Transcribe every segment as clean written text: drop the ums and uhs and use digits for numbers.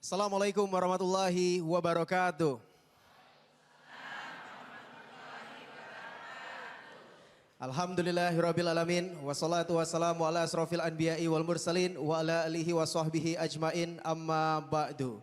Assalamualaikum warahmatullahi wabarakatuh. Alhamdulillahirabbil alamin wassalatu wassalamu ala asrofil anbiya'i wal mursalin wa ala alihi wa sahbihi ajmain amma ba'du.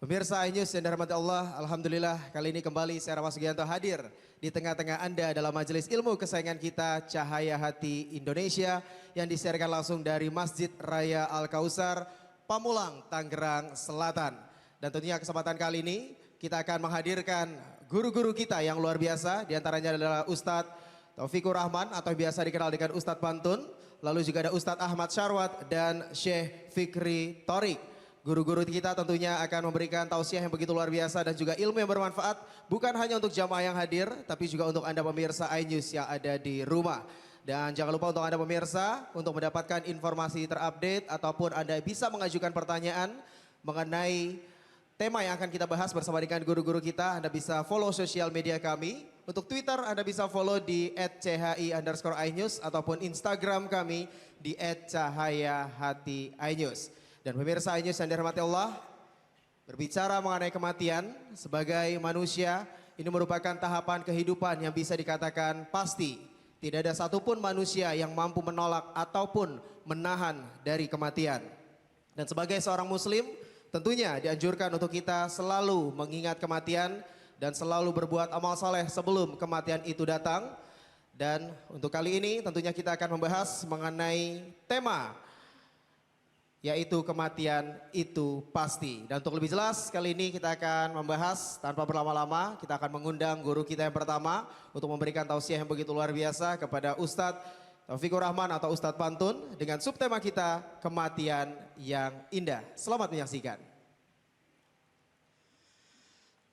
Pemirsa iNews yang dirahmati Allah, alhamdulillah kali ini kembali saya Rama Sugianto hadir di tengah-tengah Anda dalam majelis ilmu kesayangan kita Cahaya Hati Indonesia yang disiarkan langsung dari Masjid Raya Al-Kausar, Pamulang, Tangerang Selatan. Dan tentunya kesempatan kali ini kita akan menghadirkan guru-guru kita yang luar biasa, diantaranya adalah Ustadz Taufikur Rahman atau biasa dikenal dengan Ustadz Pantun, lalu juga ada Ustadz Ahmad Syarwat dan Syekh Fikri Thorik. Guru-guru kita tentunya akan memberikan tausiah yang begitu luar biasa dan juga ilmu yang bermanfaat bukan hanya untuk jamaah yang hadir tapi juga untuk Anda pemirsa iNews yang ada di rumah. Dan jangan lupa untuk Anda pemirsa untuk mendapatkan informasi terupdate ataupun Anda bisa mengajukan pertanyaan mengenai tema yang akan kita bahas bersama dengan guru-guru kita. Anda bisa follow sosial media kami. Untuk Twitter Anda bisa follow di @chi_inews ataupun Instagram kami di @cahayahati_inews. Dan pemirsa iNews yang dirahmati Allah, berbicara mengenai kematian sebagai manusia, ini merupakan tahapan kehidupan yang bisa dikatakan pasti. Tidak ada satupun manusia yang mampu menolak ataupun menahan dari kematian. Dan sebagai seorang muslim, tentunya dianjurkan untuk kita selalu mengingat kematian dan selalu berbuat amal saleh sebelum kematian itu datang. Dan untuk kali ini tentunya kita akan membahas mengenai tema yaitu kematian itu pasti. Dan untuk lebih jelas kali ini kita akan membahas tanpa berlama-lama, kita akan mengundang guru kita yang pertama untuk memberikan tausiah yang begitu luar biasa kepada Ustadz Taufikur Rahman atau Ustadz Pantun dengan subtema kita kematian yang indah. Selamat menyaksikan.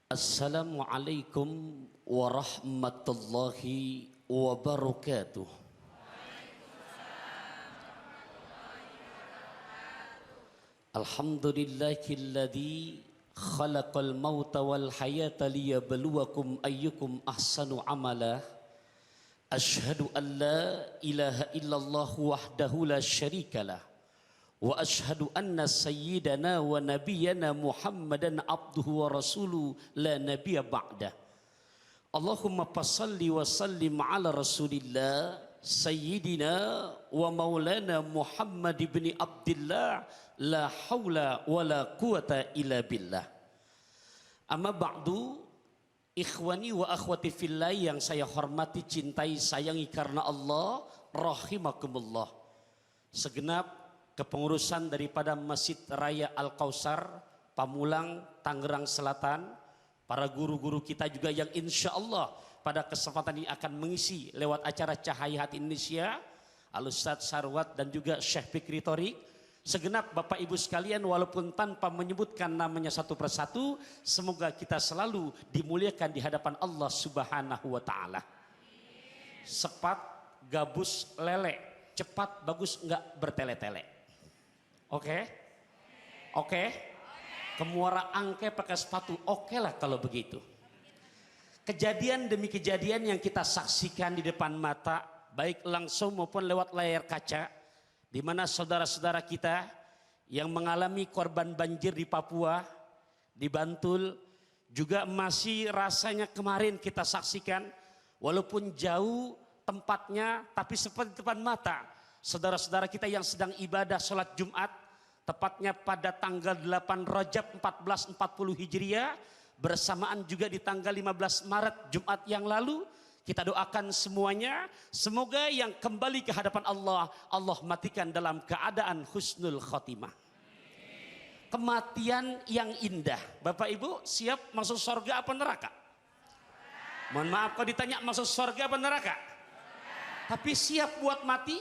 Assalamualaikum warahmatullahi wabarakatuh. Alhamdulillahilladzi khalaqal mauta wal hayata liyabluwakum ayyukum ahsanu amala. Ashhadu an la ilaha illallah wahdahu la syarikalah. Wa ashhadu anna sayyidana wa nabiyyana Muhammadan abduhu wa rasuluhu la nabiyya ba'dah. Allahumma fassalli wa sallim ala rasulillah sayyidina wa maulana Muhammad ibn Abdillah la haula wa la quwata illa billah. Amma ba'du, ikhwani wa akhwati fillah yang saya hormati, cintai, sayangi karena Allah, rahimakumullah. Segenap kepengurusan daripada Masjid Raya Al-Kausar, Pamulang, Tangerang Selatan, para guru-guru kita juga yang insya Allah pada kesempatan ini akan mengisi lewat acara Cahaya Hati Indonesia, Al-Ustadz Syarwat dan juga Syekh Fikri Thorik. Segenap Bapak Ibu sekalian, walaupun tanpa menyebutkan namanya satu persatu, semoga kita selalu dimuliakan di hadapan Allah Subhanahu wa Ta'ala. Sepat, gabus, lele, cepat, bagus, enggak bertele-tele. Oke? Oke? Kemuara angke pakai sepatu, oke lah kalau begitu. Kejadian demi kejadian yang kita saksikan di depan mata, baik langsung maupun lewat layar kaca, di mana saudara-saudara kita yang mengalami korban banjir di Papua, di Bantul, juga masih rasanya kemarin kita saksikan, walaupun jauh tempatnya, tapi seperti depan mata. Saudara-saudara kita yang sedang ibadah sholat Jumat, tepatnya pada tanggal 8 Rajab 1440 Hijriah, bersamaan juga di tanggal 15 Maret Jumat yang lalu. Kita doakan semuanya, semoga yang kembali ke hadapan Allah, Allah matikan dalam keadaan husnul khotimah. Kematian yang indah. Bapak Ibu siap masuk surga apa neraka? Mohon maaf kalau ditanya masuk surga apa neraka? Tapi siap buat mati?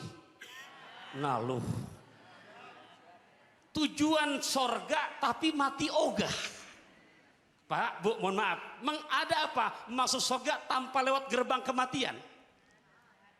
Naluh. Tujuan surga tapi mati ogah. Pak, Bu, mohon maaf, memang ada apa masuk surga tanpa lewat gerbang kematian?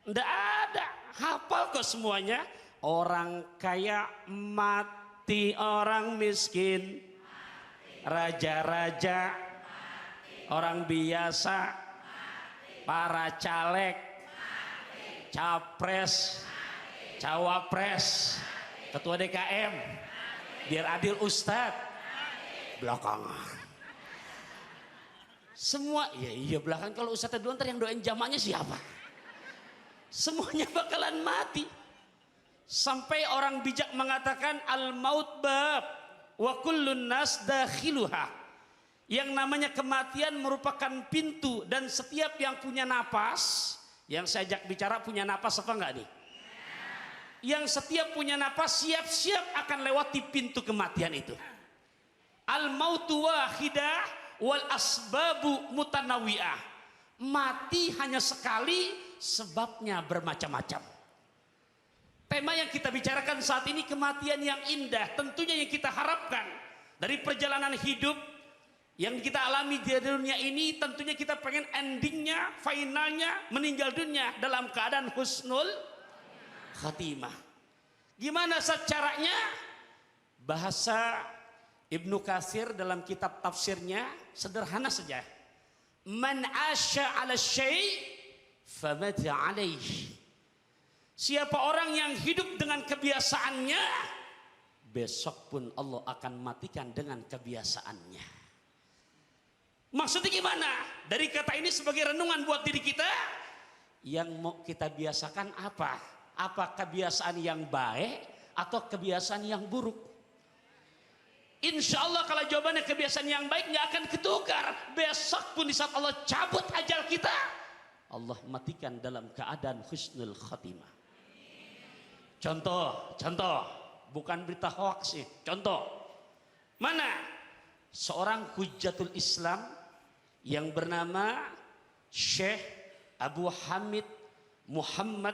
Tidak ada, hafal kok semuanya. Orang kaya mati, orang miskin mati, raja-raja mati, orang biasa mati, para caleg mati, capres mati, cawapres mati, ketua DKM mati, biar adil Ustadz belakangan. Semua, iya belakang. Kalau Ustadz duluan ntar yang doain jamaahnya siapa? Semuanya bakalan mati. Sampai orang bijak mengatakan al-maut bab wa kullun nas dakhiluha. Yang namanya kematian merupakan pintu dan setiap yang punya napas, yang saya ajak bicara punya napas apa enggak nih? Yang setiap punya napas siap-siap akan lewati pintu kematian itu. Al-mautu wahidah wal asbabu mutanawi'ah. Mati hanya sekali, sebabnya bermacam-macam. Tema yang kita bicarakan saat ini kematian yang indah. Tentunya yang kita harapkan dari perjalanan hidup yang kita alami di dunia ini, tentunya kita pengen endingnya, finalnya meninggal dunia dalam keadaan husnul khatimah. Gimana caranya? Bahasa Ibnu Katsir dalam kitab tafsirnya sederhana saja. Man asya ala syai' famata alaih. Siapa orang yang hidup dengan kebiasaannya, besok pun Allah akan matikan dengan kebiasaannya. Maksudnya gimana? Dari kata ini sebagai renungan buat diri kita, yang mau kita biasakan apa? Apa kebiasaan yang baik atau kebiasaan yang buruk? Insya Allah kalau jawabannya kebiasaan yang baik nggak akan ketukar. Besok pun di saat Allah cabut ajal kita, Allah matikan dalam keadaan husnul khatimah. Contoh, bukan berita hoax sih. Contoh, mana seorang hujatul Islam yang bernama Syekh Abu Hamid Muhammad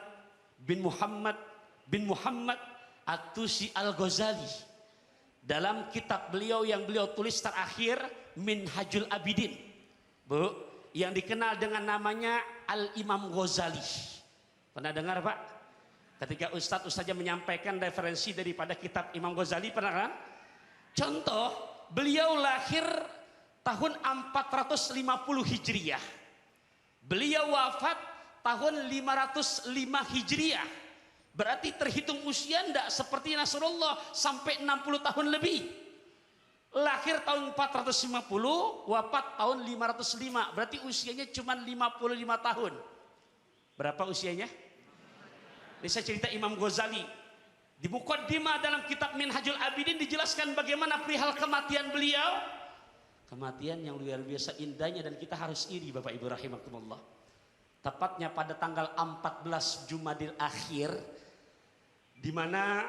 bin Muhammad At-Tusi Al-Ghazali. Dalam kitab beliau yang beliau tulis terakhir Minhajul Abidin, Bu, yang dikenal dengan namanya Al-Imam Ghazali. Pernah dengar Pak? Ketika ustadz-ustadznya menyampaikan referensi daripada kitab Imam Ghazali, pernah kan? Contoh, beliau lahir tahun 450 Hijriah. Beliau wafat tahun 505 Hijriah. Berarti terhitung usia tidak seperti Nasrullah sampai 60 tahun lebih. Lahir tahun 450, wafat tahun 505. Berarti usianya cuma 55 tahun. Berapa usianya? Ini saya cerita Imam Ghazali. Di Muqaddimah dalam kitab Minhajul Abidin dijelaskan bagaimana perihal kematian beliau. Kematian yang luar biasa indahnya dan kita harus iri Bapak Ibu rahimakumullah. Tepatnya pada tanggal 14 Jumadil Akhir, di mana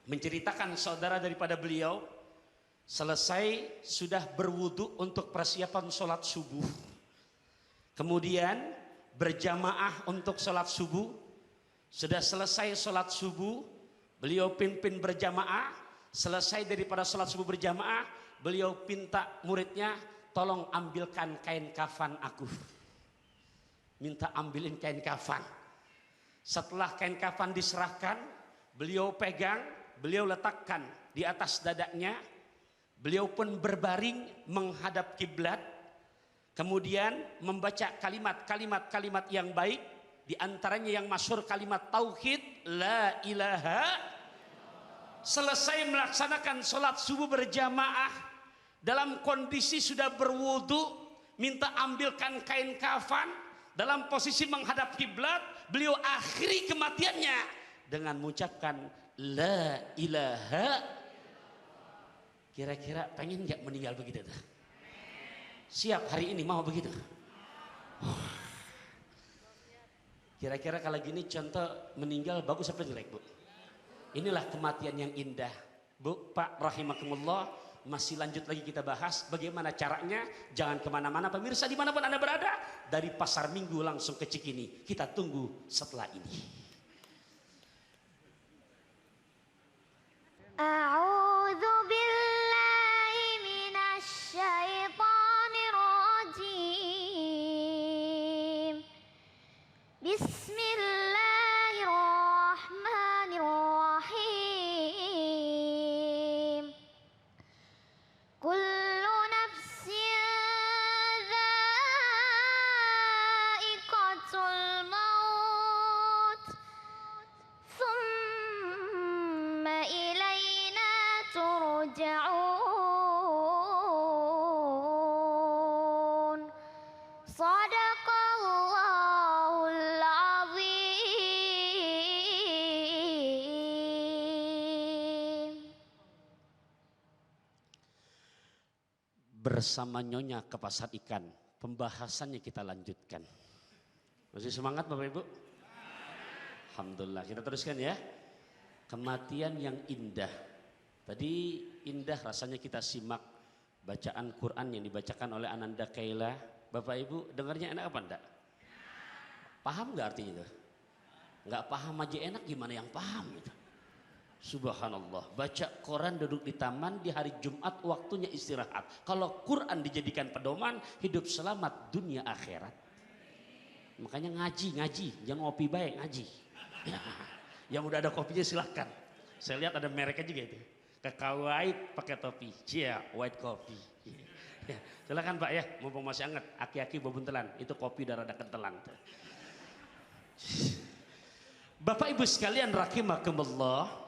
menceritakan saudara daripada beliau selesai sudah berwudu untuk persiapan sholat subuh, kemudian berjamaah untuk sholat subuh. Sudah selesai sholat subuh, beliau pimpin berjamaah. Selesai daripada sholat subuh berjamaah, beliau pinta muridnya, tolong ambilkan kain kafan aku. Minta ambilin kain kafan. Setelah kain kafan diserahkan, beliau pegang, beliau letakkan di atas dadanya. Beliau pun berbaring menghadap kiblat. Kemudian membaca kalimat-kalimat yang baik. Di antaranya yang masyhur kalimat tauhid, la ilaha. Selesai melaksanakan sholat subuh berjamaah, dalam kondisi sudah berwudu, minta ambilkan kain kafan. Dalam posisi menghadap kiblat, beliau akhiri kematiannya dengan mengucapkan la ilaha. Kira-kira pengen nggak meninggal begitu? Siap hari ini mau begitu? Kira-kira kalau gini contoh meninggal bagus apa jelek, Bu? Inilah kematian yang indah. Bu, Pak rahimakumullah. Masih lanjut lagi kita bahas bagaimana caranya. Jangan kemana-mana pemirsa dimanapun Anda berada. Dari Pasar Minggu langsung ke Cikini. Kita tunggu setelah ini. A'udzu billahi minasy syaithanir rajim. Bismillahirrahmanirrahim. Kullu nafsin dha'iqatul maut bersama Nyonya ke pasar ikan. Pembahasannya kita lanjutkan. Masih semangat Bapak Ibu? Alhamdulillah, kita teruskan ya. Kematian yang indah. Tadi indah rasanya kita simak bacaan Quran yang dibacakan oleh Ananda Kaila. Bapak Ibu dengarnya enak apa enggak? Paham nggak artinya itu? Nggak paham aja enak, gimana yang paham itu? Subhanallah, baca Quran duduk di taman di hari Jumat waktunya istirahat. Kalau Quran dijadikan pedoman, hidup selamat dunia akhirat. Makanya ngaji, jangan ngopi baik, ngaji. Ya, yang udah ada kopinya silahkan. Saya lihat ada mereknya juga itu. Kakao white pakai topi, white coffee. Ya, silakan Pak ya, mumpung masih hangat. Aki-aki bobuntelan, itu kopi darah kentelan. Bapak Ibu sekalian rahimakumullah.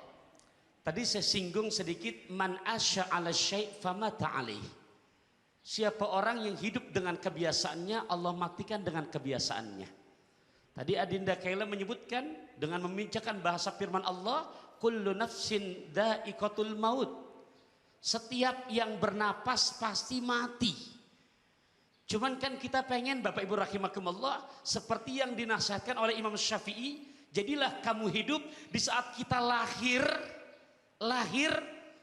Tadi saya singgung sedikit man asya ala syai' famata alaih. Siapa orang yang hidup dengan kebiasaannya, Allah matikan dengan kebiasaannya. Tadi Adinda Kaila menyebutkan dengan memincakan bahasa firman Allah, kullu nafsin dha'iqatul maut. Setiap yang bernapas pasti mati. Cuman kan kita pengen Bapak Ibu rahimakumullah, seperti yang dinasihatkan oleh Imam Syafi'i, jadilah kamu hidup di saat kita lahir,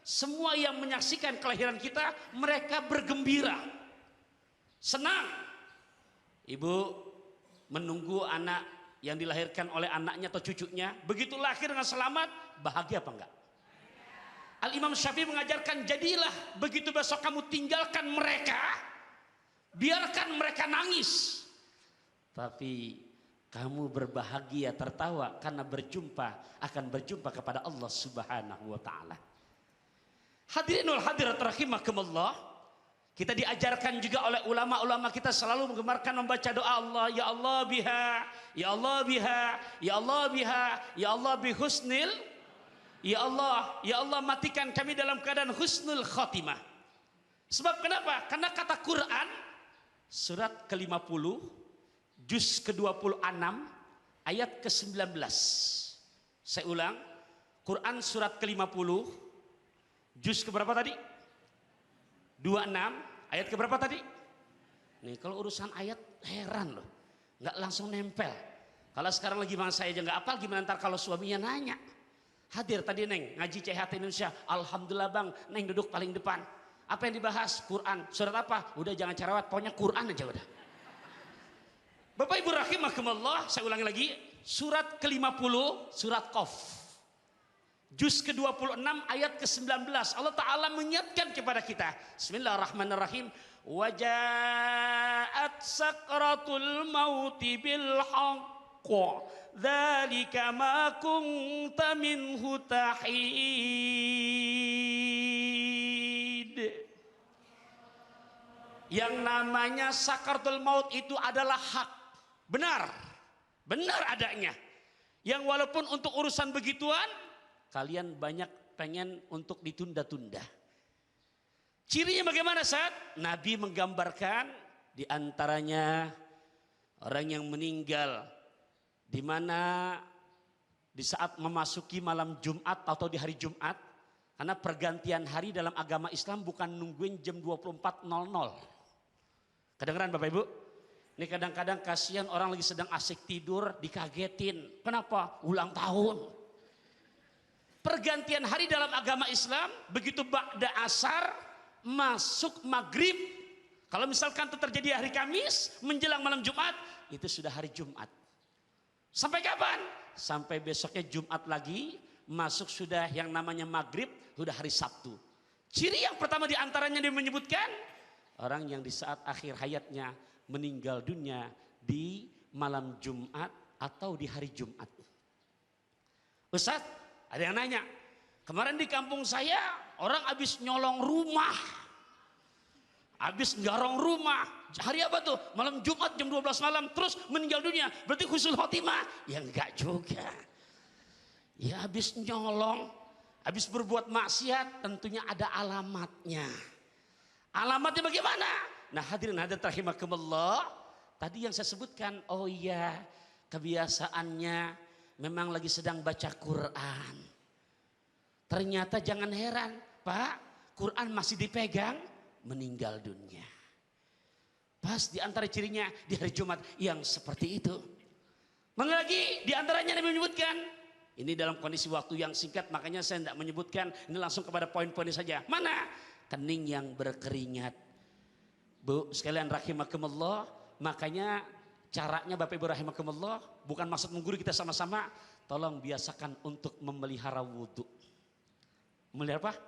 semua yang menyaksikan kelahiran kita, mereka bergembira, senang. Ibu menunggu anak yang dilahirkan oleh anaknya atau cucunya, begitu lahir dengan selamat, bahagia apa enggak? Al-Imam Syafi'i mengajarkan, jadilah begitu besok kamu tinggalkan mereka, biarkan mereka nangis, tapi kamu berbahagia tertawa karena akan berjumpa kepada Allah Subhanahu wa taala. Hadirinul hadirat rahimakumullah, kita diajarkan juga oleh ulama-ulama kita selalu menggemarkan membaca doa Allah, ya Allah biha, ya Allah biha, ya Allah biha, ya Allah bihusnil, ya Allah matikan kami dalam keadaan husnul khotimah. Sebab kenapa? Karena kata Quran surat ke-50 juz ke-26 ayat ke-19. Saya ulang, Quran surat ke-50 juz keberapa tadi? 26 ayat keberapa tadi? Nih kalau urusan ayat heran loh, nggak langsung nempel. Kalau sekarang lagi bang saya aja nggak apal, gimana ntar kalau suaminya nanya? Hadir tadi Neng ngaji CHT Indonesia, alhamdulillah bang, Neng duduk paling depan. Apa yang dibahas? Quran. Surat apa? Udah jangan cerewet, pokoknya Quran aja udah. Bapak Ibu rahimakumullah, saya ulangi lagi, surat ke-50, surat Qaf. Juz ke-26 ayat ke-19. Allah Ta'ala mengingatkan kepada kita. Bismillahirrahmanirrahim. Waja'at sakratul mauti bil haqqa. Dzalika ma kunta minhu tahid. Yang namanya sakratul maut itu adalah hak. Benar adanya. Yang walaupun untuk urusan begituan, kalian banyak pengen untuk ditunda-tunda. Cirinya bagaimana saat? Nabi menggambarkan diantaranya orang yang meninggal di mana di saat memasuki malam Jumat atau di hari Jumat, karena pergantian hari dalam agama Islam bukan nungguin jam 24.00. Kedengeran Bapak Ibu? Ini kadang-kadang kasihan orang lagi sedang asik tidur dikagetin. Kenapa? Ulang tahun. Pergantian hari dalam agama Islam begitu ba'da asar masuk maghrib. Kalau misalkan itu terjadi hari Kamis menjelang malam Jumat, itu sudah hari Jumat. Sampai kapan? Sampai besoknya Jumat lagi, masuk sudah yang namanya maghrib, sudah hari Sabtu. Ciri yang pertama diantaranya dia menyebutkan orang yang di saat akhir hayatnya meninggal dunia di malam Jumat atau di hari Jumat. Ustaz, ada yang nanya, kemarin di kampung saya orang habis nyolong rumah, habis garong rumah. Hari apa tuh? Malam Jumat jam 12 malam terus meninggal dunia. Berarti husnul khotimah? Ya enggak juga. Ya habis nyolong, habis berbuat maksiat, tentunya ada alamatnya. Alamatnya bagaimana? Nah hadirin rahimakumullah, tadi yang saya sebutkan, oh iya kebiasaannya memang lagi sedang baca Quran. Ternyata jangan heran, Pak, Quran masih dipegang, meninggal dunia. Pas di antara cirinya di hari Jumat yang seperti itu. Mana lagi di antaranya Nabi menyebutkan, ini dalam kondisi waktu yang singkat makanya saya tidak menyebutkan, ini langsung kepada poin-poinnya saja. Mana? Kening yang berkeringat. Bu, sekalian rahimakumullah, makanya caranya Bapak Ibu rahimakumullah, bukan maksud mengguru kita sama-sama, tolong biasakan untuk memelihara wudhu. Memelihara apa?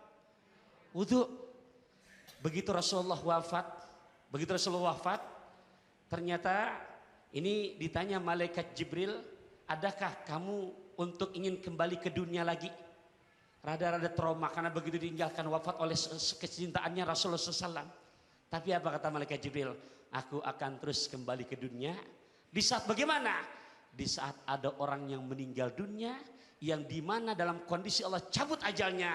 Wudhu. Begitu Rasulullah wafat, ternyata ini ditanya malaikat Jibril, adakah kamu untuk ingin kembali ke dunia lagi? Rada-rada trauma karena begitu ditinggalkan wafat oleh kecintaannya Rasulullah SAW. Tapi apa kata malaikat Jibril? Aku akan terus kembali ke dunia. Di saat bagaimana? Di saat ada orang yang meninggal dunia, yang dimana dalam kondisi Allah cabut ajalnya,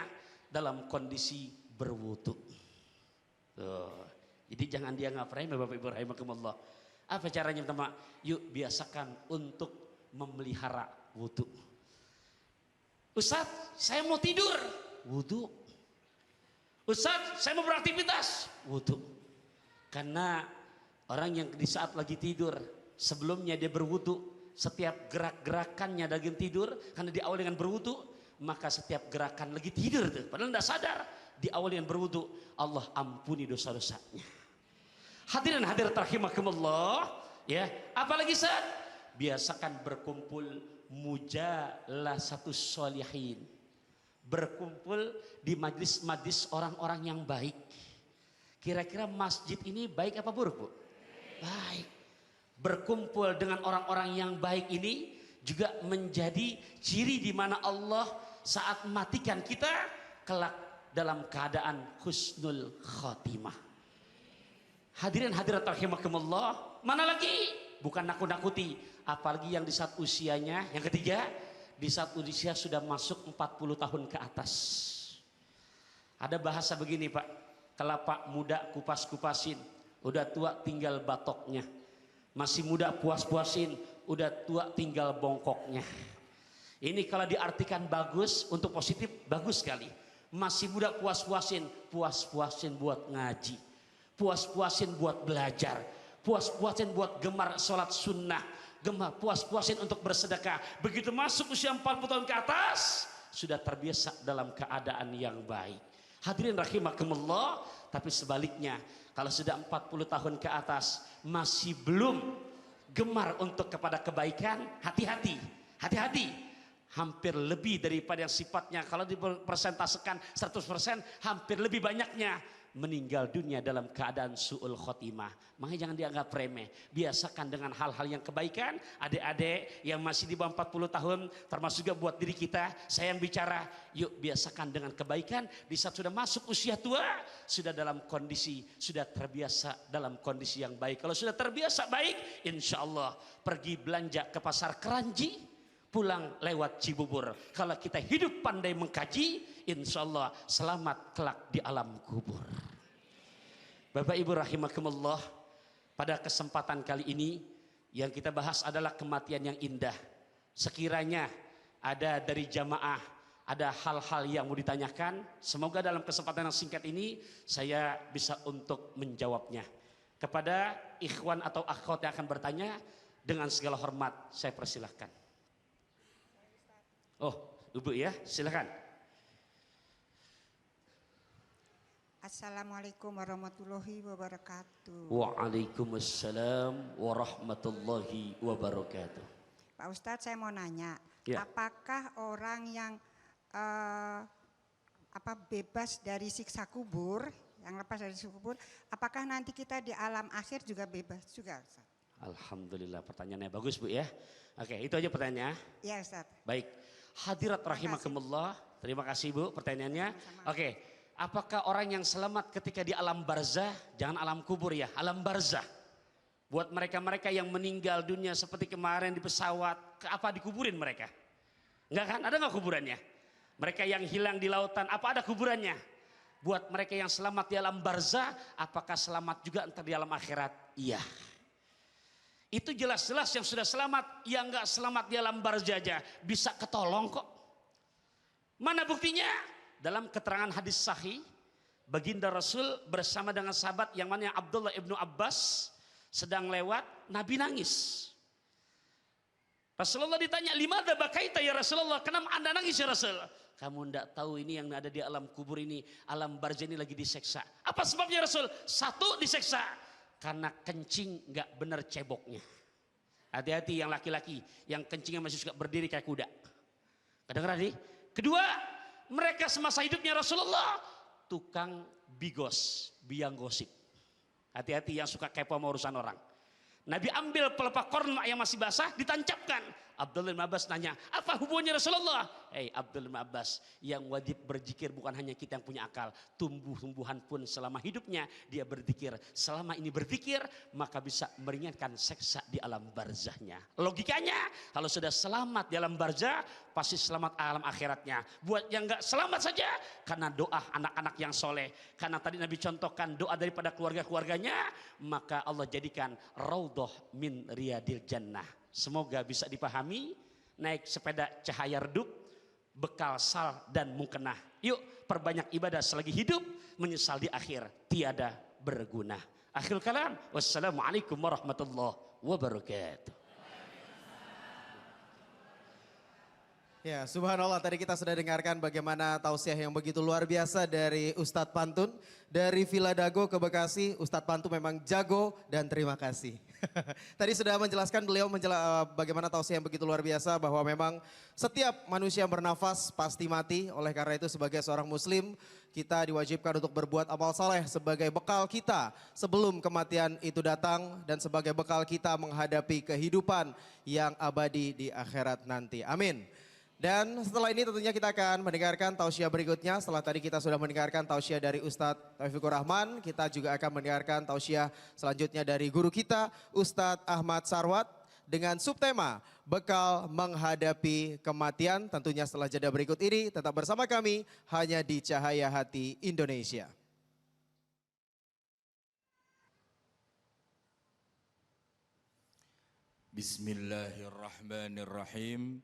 dalam kondisi berwudu. Jadi jangan dianggap remeh Bapak Ibu rahimakumullah. Apa caranya teman? Yuk biasakan untuk memelihara wudu. Ustaz, saya mau tidur, wudu. Ustaz, saya mau beraktivitas, wudu. Karena orang yang di saat lagi tidur, sebelumnya dia berwudu, setiap gerak-gerakannya lagi tidur, karena diawali dengan berwudu, maka setiap gerakan lagi tidur tuh, padahal tidak sadar, diawali dengan berwudu, Allah ampuni dosa-dosanya. Hadirin hadirat rahimakumullah, ya. Apalagi saat biasakan berkumpul mujalasatus sholihin. Berkumpul di majlis-majlis orang-orang yang baik. Kira-kira masjid ini baik apa buruk, Bu? Baik. Berkumpul dengan orang-orang yang baik ini juga menjadi ciri di mana Allah saat matikan kita kelak dalam keadaan husnul khotimah. Hadirin hadirat rahimakumullah, mana lagi? Bukan nakut-nakuti, apalagi yang di saat usianya, yang ketiga, di saat usia sudah masuk 40 tahun ke atas. Ada bahasa begini Pak, kelapa muda kupas-kupasin, udah tua tinggal batoknya. Masih muda puas-puasin, udah tua tinggal bongkoknya. Ini kalau diartikan bagus, untuk positif, bagus sekali. Masih muda puas-puasin, puas-puasin buat ngaji, puas-puasin buat belajar, puas-puasin buat gemar sholat sunnah, gemar puas-puasin untuk bersedekah. Begitu masuk usia 40 tahun ke atas, sudah terbiasa dalam keadaan yang baik. Hadirin rahimakumullah, tapi sebaliknya, kalau sudah 40 tahun ke atas, masih belum gemar untuk kepada kebaikan, hati-hati, hati-hati. Hampir lebih daripada yang sifatnya, kalau dipersentasekan 100%, hampir lebih banyaknya meninggal dunia dalam keadaan su'ul khotimah. Makanya jangan dianggap remeh. Biasakan dengan hal-hal yang kebaikan. Adik-adik yang masih di bawah 40 tahun, termasuk juga buat diri kita, saya yang bicara, yuk biasakan dengan kebaikan. Di saat sudah masuk usia tua, sudah dalam kondisi, sudah terbiasa dalam kondisi yang baik. Kalau sudah terbiasa baik, insya Allah pergi belanja ke pasar Keranji, pulang lewat Cibubur. Kalau kita hidup pandai mengkaji, insya Allah selamat kelak di alam kubur. Bapak Ibu rahimakumullah, pada kesempatan kali ini yang kita bahas adalah kematian yang indah. Sekiranya ada dari jamaah, ada hal-hal yang mau ditanyakan, semoga dalam kesempatan yang singkat ini saya bisa untuk menjawabnya. Kepada ikhwan atau akhwat yang akan bertanya, dengan segala hormat saya persilahkan. Oh, Ibu ya, silakan. Assalamualaikum warahmatullahi wabarakatuh. Waalaikumsalam warahmatullahi wabarakatuh. Pak Ustadz, saya mau nanya, Ya. apakah orang yang bebas dari siksa kubur, yang lepas dari siksa kubur, apakah nanti kita di alam akhir juga bebas juga, Ustadz? Alhamdulillah, pertanyaannya bagus Bu ya. Oke, itu aja pertanyaannya. Iya, Ustadz. Baik, hadirat rahimakumullah. Terima kasih Bu pertanyaannya. Oke, apakah orang yang selamat ketika di alam barzah, jangan alam kubur ya, alam barzah. Buat mereka-mereka yang meninggal dunia seperti kemarin di pesawat, apa dikuburin mereka? Enggak kan? Ada nggak kuburannya? Mereka yang hilang di lautan, apa ada kuburannya? Buat mereka yang selamat di alam barzah, apakah selamat juga entar di alam akhirat? Iya. Itu jelas-jelas yang sudah selamat, yang enggak selamat di alam barzah aja bisa ketolong kok. Mana buktinya? Dalam keterangan hadis sahih Baginda Rasul bersama dengan sahabat yang mana Abdullah ibnu Abbas sedang lewat, Nabi nangis. Rasulullah ditanya, "Limadza bakaita ya Rasulullah?" Kenapa Anda nangis ya Rasul? Kamu tidak tahu ini yang ada di alam kubur ini, alam barzah ini lagi diseksa. Apa sebabnya Rasul? Satu, diseksa karena kencing nggak benar ceboknya. Hati-hati yang laki-laki yang kencingnya masih suka berdiri kayak kuda. Kedengeran nih? Kedua, mereka semasa hidupnya Rasulullah tukang bigos, biang gosip. Hati-hati yang suka kepo sama urusan orang. Nabi ambil pelepah korma yang masih basah, ditancapkan. Abdullah bin Abbas nanya, apa hubungannya Rasulullah? Abdullah bin Abbas, yang wajib berzikir bukan hanya kita yang punya akal. Tumbuh-tumbuhan pun selama hidupnya dia berzikir. Selama ini berzikir, maka bisa meringankan seksa di alam barzahnya. Logikanya, kalau sudah selamat di alam barzah, pasti selamat alam akhiratnya. Buat yang enggak selamat saja, karena doa anak-anak yang soleh. Karena tadi Nabi contohkan doa daripada keluarga-keluarganya, maka Allah jadikan raudhah min riyadil jannah. Semoga bisa dipahami. Naik sepeda cahaya redup, bekal sal dan mungkenah. Yuk perbanyak ibadah selagi hidup, menyesal di akhir tiada berguna. Akhirul kalam, wassalamualaikum warahmatullahi wabarakatuh. Ya, subhanallah, tadi kita sudah dengarkan bagaimana tausiah yang begitu luar biasa dari Ustadz Pantun. Dari Villa Dago ke Bekasi, Ustadz Pantun memang jago dan terima kasih. Tadi sudah menjelaskan beliau bagaimana tausiah yang begitu luar biasa bahwa memang setiap manusia yang bernafas pasti mati. Oleh karena itu sebagai seorang muslim kita diwajibkan untuk berbuat amal saleh sebagai bekal kita sebelum kematian itu datang dan sebagai bekal kita menghadapi kehidupan yang abadi di akhirat nanti. Amin. Dan setelah ini tentunya kita akan mendengarkan tausiah berikutnya. Setelah tadi kita sudah mendengarkan tausiah dari Ustadz Taufikur Rahman, kita juga akan mendengarkan tausiah selanjutnya dari guru kita Ustadz Ahmad Sarwat dengan subtema bekal menghadapi kematian. Tentunya setelah jeda berikut ini tetap bersama kami hanya di Cahaya Hati Indonesia. Bismillahirrahmanirrahim.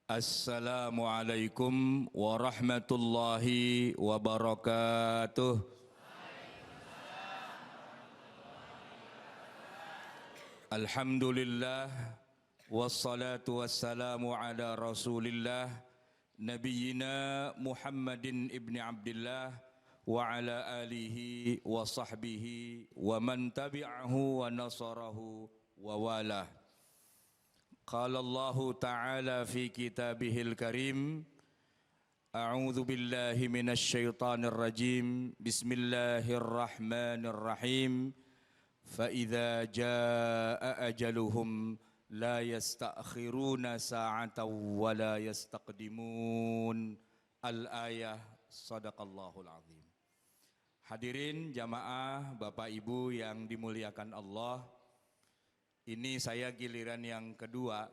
Assalamualaikum warahmatullahi wabarakatuh. Alhamdulillah wassalatu wassalamu ala Rasulillah nabiyyina Muhammadin ibni Abdillah wa ala alihi wa sahbihi wa man tabi'ahu wa nasarahu wa walah. Qala Allah Ta'ala fi kitabihil karim, A'udzu billahi minasy syaithanir rajim. Bismillahirrahmanirrahim. Fa idza jaa ajaluhum la yasta'khiruna sa'atan wa la yastaqdimun. Al-ayah, sadaqallahul azim. Hadirin jamaah, Bapak Ibu yang dimuliakan Allah. Ini saya giliran yang kedua,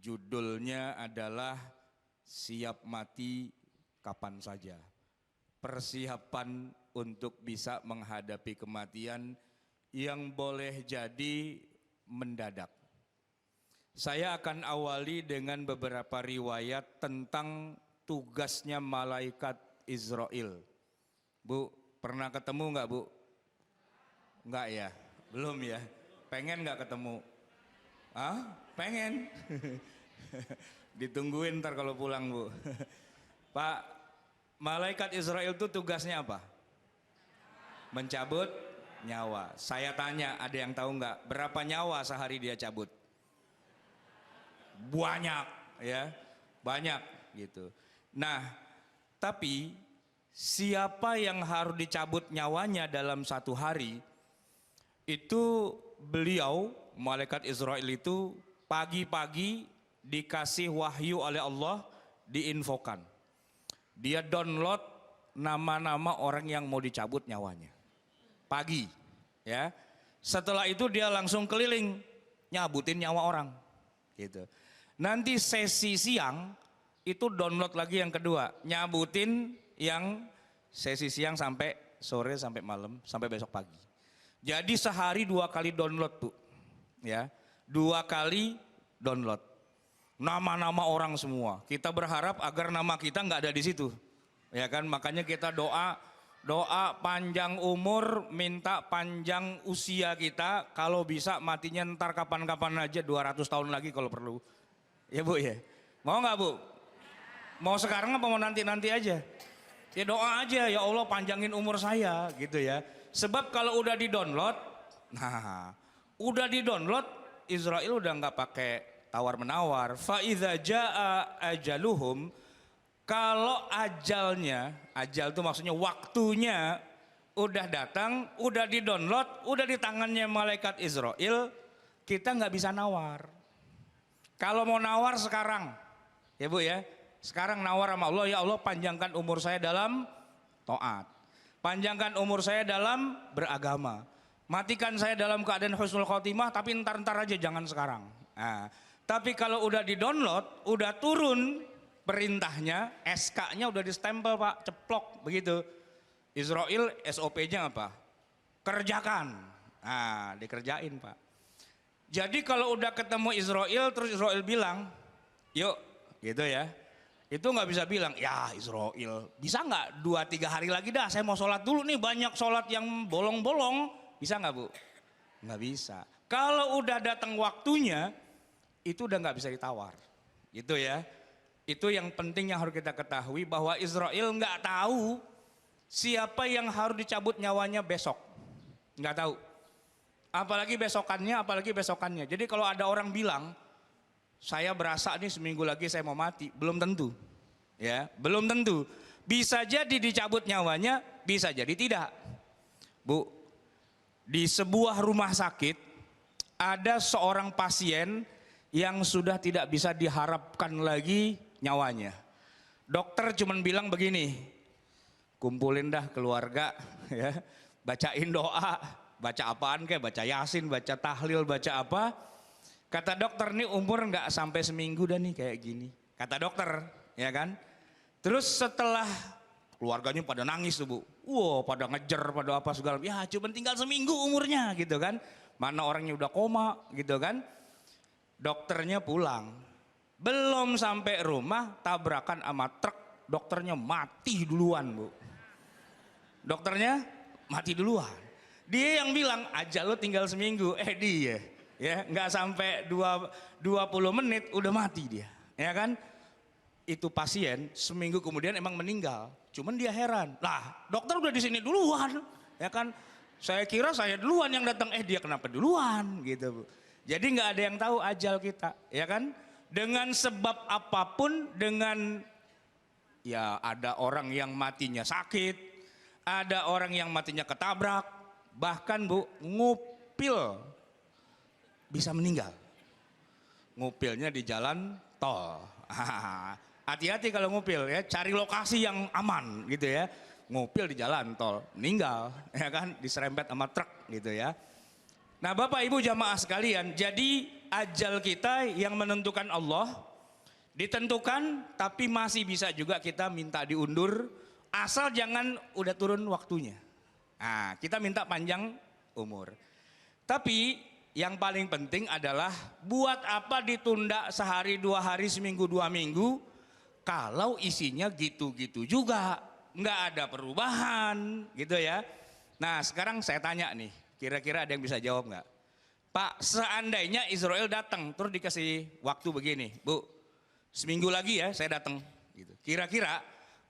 judulnya adalah siap mati kapan saja. Persiapan untuk bisa menghadapi kematian yang boleh jadi mendadak. Saya akan awali dengan beberapa riwayat tentang tugasnya malaikat Israel. Bu, pernah ketemu nggak Bu? Nggak ya? Belum ya? Pengen nggak ketemu? Pengen? Ditungguin ntar kalau pulang Bu. Pak, malaikat Israel itu tugasnya apa? Mencabut nyawa. Saya tanya, ada yang tahu nggak berapa nyawa sehari dia cabut? Banyak ya, banyak gitu. Nah, tapi siapa yang harus dicabut nyawanya dalam satu hari? Itu beliau, malaikat Israel itu pagi-pagi dikasih wahyu oleh Allah, diinfokan. Dia download nama-nama orang yang mau dicabut nyawanya. Pagi, ya. Setelah itu dia langsung keliling nyabutin nyawa orang, gitu. Nanti sesi siang itu download lagi yang kedua, nyabutin yang sesi siang sampai sore, sampai malam, sampai besok pagi. Jadi sehari 2 kali download Bu, ya, 2 kali download. Nama-nama orang semua. Kita berharap agar nama kita nggak ada di situ, ya kan? Makanya kita doa Doa panjang umur, minta panjang usia kita. Kalau bisa matinya ntar kapan-kapan aja, 200 tahun lagi kalau perlu. Ya Bu ya. Mau nggak Bu? Mau sekarang apa mau nanti-nanti aja? Ya doa aja, ya Allah panjangin umur saya gitu ya. Sebab kalau udah di-download, nah udah di-download, Israel udah nggak pakai tawar-menawar. Fa idza jaa ajaluhum, kalau ajalnya, ajal itu maksudnya waktunya udah datang, udah di-download, udah di tangannya malaikat Israel, kita nggak bisa nawar. Kalau mau nawar sekarang, ya Bu ya, sekarang nawar sama Allah, ya Allah panjangkan umur saya dalam taat. Panjangkan umur saya dalam beragama. Matikan saya dalam keadaan husnul khotimah, tapi ntar-ntar aja, jangan sekarang. Nah, tapi kalau udah di-download, udah turun perintahnya, SK-nya udah distempel Pak, ceplok begitu. Israel SOP-nya apa? Kerjakan. Nah, dikerjain Pak. Jadi kalau udah ketemu Israel, terus Israel bilang, yuk gitu ya. Itu nggak bisa bilang, ya Israel, bisa nggak 2-3 hari lagi dah, saya mau sholat dulu nih, banyak sholat yang bolong-bolong. Bisa nggak Bu? Nggak bisa. Kalau udah datang waktunya, itu udah nggak bisa ditawar. Gitu ya. Itu yang penting yang harus kita ketahui, bahwa Israel nggak tahu siapa yang harus dicabut nyawanya besok. Nggak tahu. Apalagi besokannya. Jadi kalau ada orang bilang, saya berasa nih seminggu lagi saya mau mati, belum tentu. Ya, belum tentu. Bisa jadi dicabut nyawanya, bisa jadi tidak. Bu, di sebuah rumah sakit ada seorang pasien yang sudah tidak bisa diharapkan lagi nyawanya. Dokter cuman bilang begini, kumpulin dah keluarga, ya, bacain doa, baca apaan kayak, baca Yasin, baca tahlil, baca apa. Kata dokter nih umur nggak sampai seminggu dah nih kayak gini. Kata dokter, ya kan. Terus setelah keluarganya pada nangis tuh Bu, wow pada ngejer, pada apa segala, ya cuma tinggal seminggu umurnya gitu kan. Mana orangnya udah koma gitu kan. Dokternya pulang, belum sampai rumah tabrakan sama truk, dokternya mati duluan Bu. Dokternya mati duluan. Dia yang bilang ajal lo tinggal seminggu, dia ya nggak sampai 20 menit udah mati dia, ya kan. Itu pasien seminggu kemudian emang meninggal, cuman dia heran, lah dokter udah di sini duluan, ya kan. Saya kira saya duluan yang datang, dia kenapa duluan gitu Bu. Jadi nggak ada yang tahu ajal kita, ya kan. Dengan sebab apapun, dengan ya ada orang yang matinya sakit, ada orang yang matinya ketabrak, bahkan Bu ngupil bisa meninggal. Ngupilnya di jalan tol. Hati-hati kalau ngupil ya, cari lokasi yang aman gitu ya. Ngupil di jalan tol, meninggal ya kan, diserempet sama truk gitu ya. Nah Bapak Ibu jamaah sekalian, jadi ajal kita yang menentukan Allah, ditentukan tapi masih bisa juga kita minta diundur, asal jangan udah turun waktunya. Nah kita minta panjang umur. Tapi yang paling penting adalah buat apa ditunda sehari, 2 hari, seminggu, 2 minggu, kalau isinya gitu-gitu juga, nggak ada perubahan gitu ya. Nah sekarang saya tanya nih, kira-kira ada yang bisa jawab nggak? Pak, seandainya Israel datang terus dikasih waktu begini, Bu, seminggu lagi ya saya datang. Gitu. Kira-kira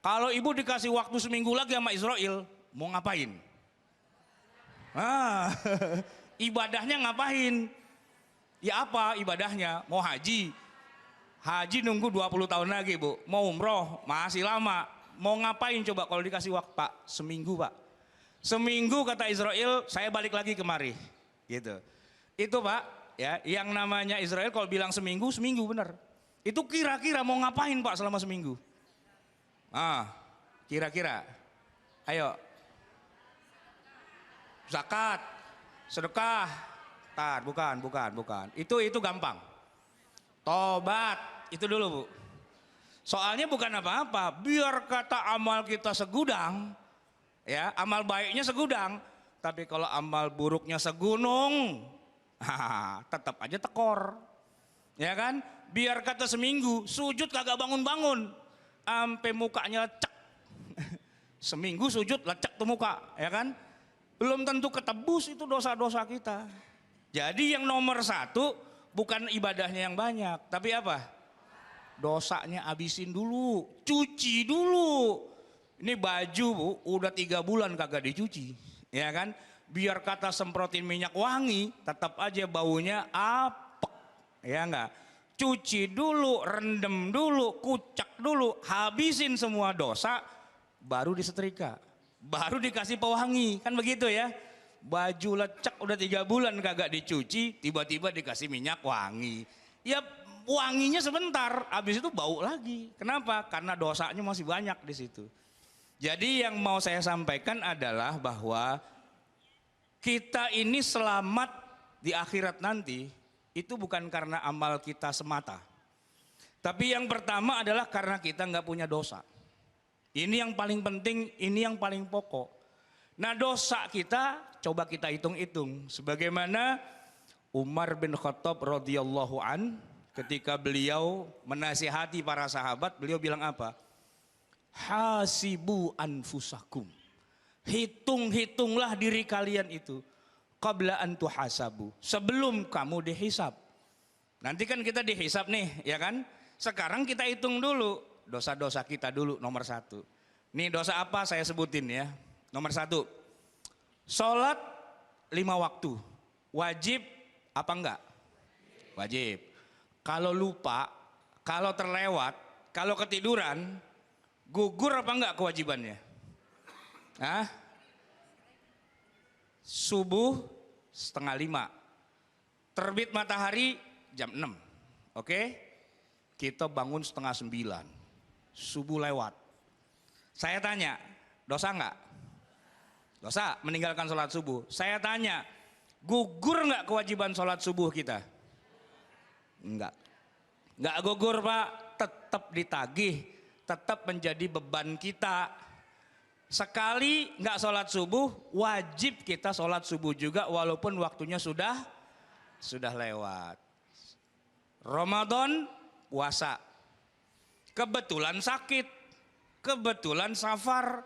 kalau ibu dikasih waktu seminggu lagi sama Israel, mau ngapain? Ibadahnya ngapain? Ya apa ibadahnya? Mau haji? Haji nunggu 20 tahun lagi Bu. Mau umroh? Masih lama. Mau ngapain coba kalau dikasih waktu Pak? Seminggu Pak. Seminggu kata Israel, saya balik lagi kemari. Gitu. Itu Pak, ya, yang namanya Israel kalau bilang seminggu, seminggu bener. Itu kira-kira mau ngapain Pak selama seminggu? Kira-kira. Ayo. Zakat, sedekah. Tar, bukan. Itu gampang. Tobat, itu dulu Bu. Soalnya bukan apa-apa, biar kata amal kita segudang, ya, amal baiknya segudang, tapi kalau amal buruknya segunung, tetap aja tekor. Ya kan? Biar kata seminggu, sujud kagak bangun-bangun, sampai mukanya lecek. Seminggu sujud lecek tuh muka, ya kan? Belum tentu ketebus itu dosa-dosa kita. Jadi yang nomor satu bukan ibadahnya yang banyak, tapi apa? Dosanya habisin dulu, cuci dulu. Ini baju Bu, udah 3 bulan kagak dicuci, ya kan? Biar kata semprotin minyak wangi, tetap aja baunya apek, ya enggak? Cuci dulu, rendem dulu, kucek dulu, habisin semua dosa, baru disetrika, baru dikasih pewangi, kan begitu ya? Baju lecek udah 3 bulan kagak dicuci, tiba-tiba dikasih minyak wangi. Ya wanginya sebentar, habis itu bau lagi. Kenapa? Karena dosanya masih banyak di situ. Jadi yang mau saya sampaikan adalah bahwa kita ini selamat di akhirat nanti itu bukan karena amal kita semata. Tapi yang pertama adalah karena kita nggak punya dosa. Ini yang paling penting, ini yang paling pokok. Nah dosa kita coba kita hitung-hitung. Sebagaimana Umar bin Khattab radhiyallahu an ketika beliau menasihati para sahabat, beliau bilang apa? Hasibu anfusakum. Hitung-hitunglah diri kalian itu. Qabla an tuhasabu. Sebelum kamu dihisab. Nanti kan kita dihisab nih, ya kan? Sekarang kita hitung dulu dosa-dosa kita dulu nomor 1. Nih dosa apa saya sebutin ya. Nomor 1, sholat 5 waktu, wajib apa enggak? Wajib. Kalau lupa, kalau terlewat, kalau ketiduran, gugur apa enggak kewajibannya? Hah? Subuh 4:30, terbit matahari jam 6, oke? Kita bangun 8:30, subuh lewat. Saya tanya, dosa enggak? Dosa meninggalkan sholat subuh. Saya tanya, gugur nggak kewajiban sholat subuh kita? Enggak. Nggak gugur Pak, tetap ditagih, tetap menjadi beban kita. Sekali nggak sholat subuh, wajib kita sholat subuh juga walaupun waktunya sudah lewat. Ramadan puasa, kebetulan sakit, kebetulan safar,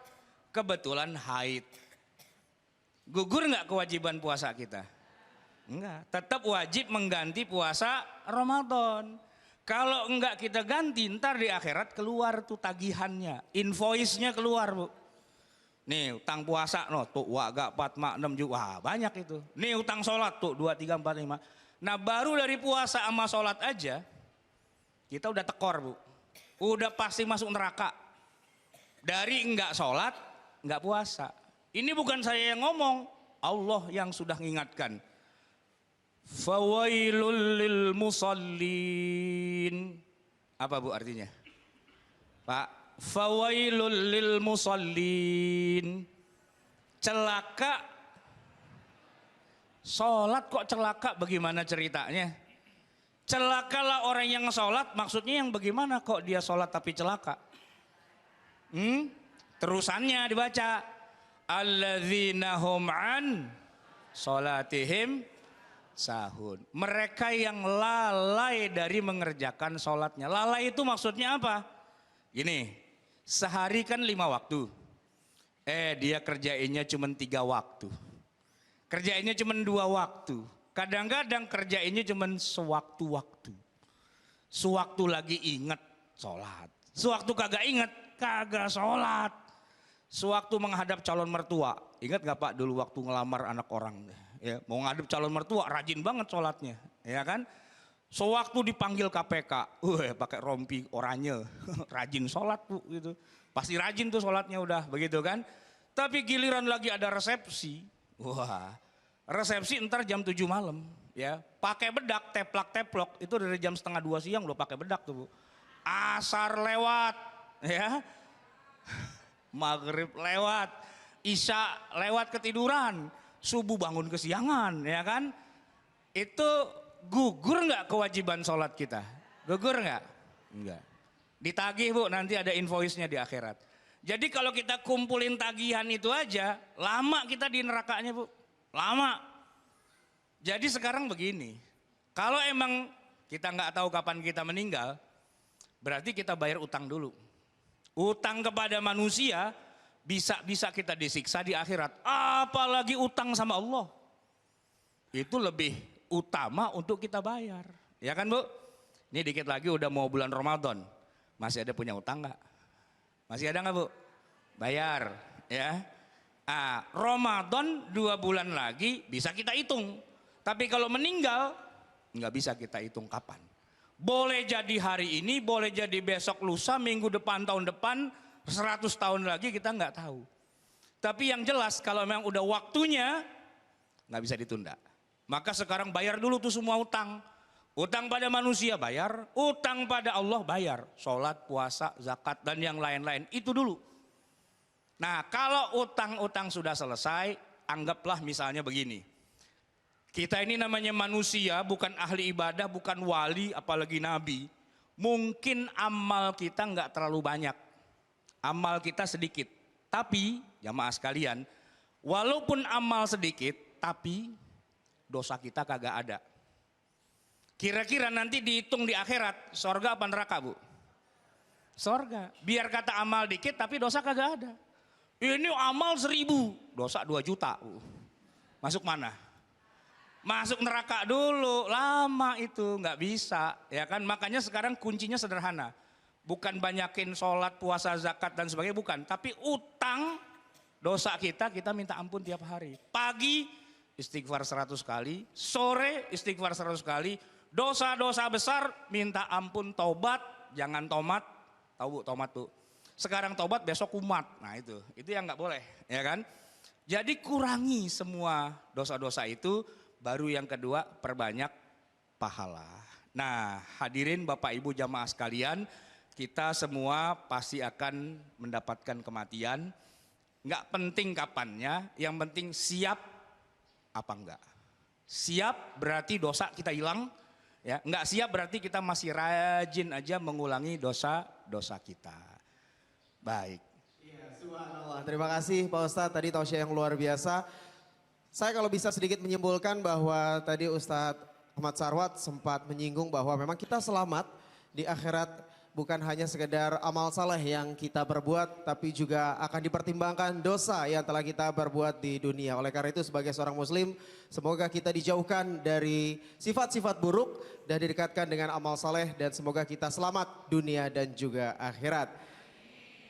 kebetulan haid. Gugur nggak kewajiban puasa kita? Enggak, tetap wajib mengganti puasa Ramadan. Kalau enggak kita ganti, ntar di akhirat keluar tuh tagihannya, invoice-nya keluar Bu. Nih utang puasa no, tuh waga 4, 6 juga, wah banyak itu. Nih utang sholat tuh 2, 3, 4, 5. Nah baru dari puasa sama sholat aja, kita udah tekor Bu. Udah pasti masuk neraka. Dari enggak sholat, enggak puasa. Ini bukan saya yang ngomong, Allah yang sudah mengingatkan. Fawailul lil musallin. Apa Bu artinya? Pak, fawailul lil musallin. Celaka. Sholat kok celaka, bagaimana ceritanya? Celakalah orang yang sholat, maksudnya yang bagaimana kok dia sholat tapi celaka? Terusannya dibaca. Alladzina hum an sholatihim sahun. Mereka yang lalai dari mengerjakan sholatnya. Lalai itu maksudnya apa? Gini, sehari kan 5 waktu. Dia kerjainnya cuma 3 waktu. Kerjainnya cuma 2 waktu. Kadang-kadang kerjainnya cuma sewaktu-waktu. Sewaktu lagi inget sholat. Sewaktu kagak inget, kagak sholat. Sewaktu menghadap calon mertua, ingat gak Pak dulu waktu ngelamar anak orang, ya, mau ngadep calon mertua rajin banget sholatnya, ya kan? Sewaktu dipanggil KPK, pakai rompi oranye, rajin sholat Bu gitu, pasti rajin tuh sholatnya udah begitu kan? Tapi giliran lagi ada resepsi, wah, resepsi ntar jam 7 malam, ya, pakai bedak, teplak-teplok, itu dari jam 1:30 siang udah pakai bedak tuh Bu. Asar lewat, ya. Maghrib lewat, Isya lewat ketiduran, subuh bangun kesiangan, ya kan? Itu gugur nggak kewajiban sholat kita? Gugur nggak? Enggak. Ditagih Bu, nanti ada invoice-nya di akhirat. Jadi kalau kita kumpulin tagihan itu aja, lama kita di nerakanya Bu, lama. Jadi sekarang begini, kalau emang kita nggak tahu kapan kita meninggal, berarti kita bayar utang dulu. Utang kepada manusia Bisa-bisa kita disiksa di akhirat. Apalagi utang sama Allah. Itu lebih utama untuk kita bayar. Ya kan Bu? Ini dikit lagi udah mau bulan Ramadan. Masih ada punya utang nggak? Masih ada nggak Bu? Bayar. Ya. Ramadan 2 bulan lagi bisa kita hitung. Tapi kalau meninggal nggak bisa kita hitung kapan. Boleh jadi hari ini, boleh jadi besok, lusa, minggu depan, tahun depan, 100 tahun lagi kita nggak tahu. Tapi yang jelas kalau memang udah waktunya nggak bisa ditunda. Maka sekarang bayar dulu tuh semua utang. Utang pada manusia bayar, utang pada Allah bayar. Sholat, puasa, zakat dan yang lain-lain itu dulu. Nah kalau utang-utang sudah selesai, anggaplah misalnya begini. Kita ini namanya manusia, bukan ahli ibadah, bukan wali, apalagi nabi. Mungkin amal kita nggak terlalu banyak. Amal kita sedikit. Tapi, jamaah sekalian, walaupun amal sedikit, tapi dosa kita kagak ada. Kira-kira nanti dihitung di akhirat, sorga apa neraka Bu? Sorga. Biar kata amal dikit, tapi dosa kagak ada. Ini amal 1000, dosa 2 juta. Masuk mana? Masuk neraka dulu, lama itu nggak bisa, ya kan? Makanya sekarang kuncinya sederhana, bukan banyakin sholat, puasa, zakat dan sebagainya, bukan. Tapi utang dosa kita minta ampun tiap hari. Pagi istighfar 100 kali, sore istighfar 100 kali, dosa-dosa besar minta ampun, taubat, jangan tomat, tahu Bu tomat tuh. Sekarang taubat besok kumat, nah itu yang nggak boleh, ya kan? Jadi kurangi semua dosa-dosa itu. Baru yang kedua, perbanyak pahala. Nah, hadirin Bapak Ibu jamaah sekalian, kita semua pasti akan mendapatkan kematian. Nggak penting kapannya, yang penting siap apa enggak. Siap berarti dosa kita hilang, ya. Nggak siap berarti kita masih rajin aja mengulangi dosa-dosa kita. Baik. Ya, subhanallah. Terima kasih Pak Ustadz, tadi tausiah yang luar biasa. Saya kalau bisa sedikit menyimpulkan bahwa tadi Ustadz Ahmad Sarwat sempat menyinggung bahwa memang kita selamat di akhirat bukan hanya sekedar amal saleh yang kita perbuat, tapi juga akan dipertimbangkan dosa yang telah kita perbuat di dunia. Oleh karena itu sebagai seorang muslim, semoga kita dijauhkan dari sifat-sifat buruk dan didekatkan dengan amal saleh, dan semoga kita selamat dunia dan juga akhirat.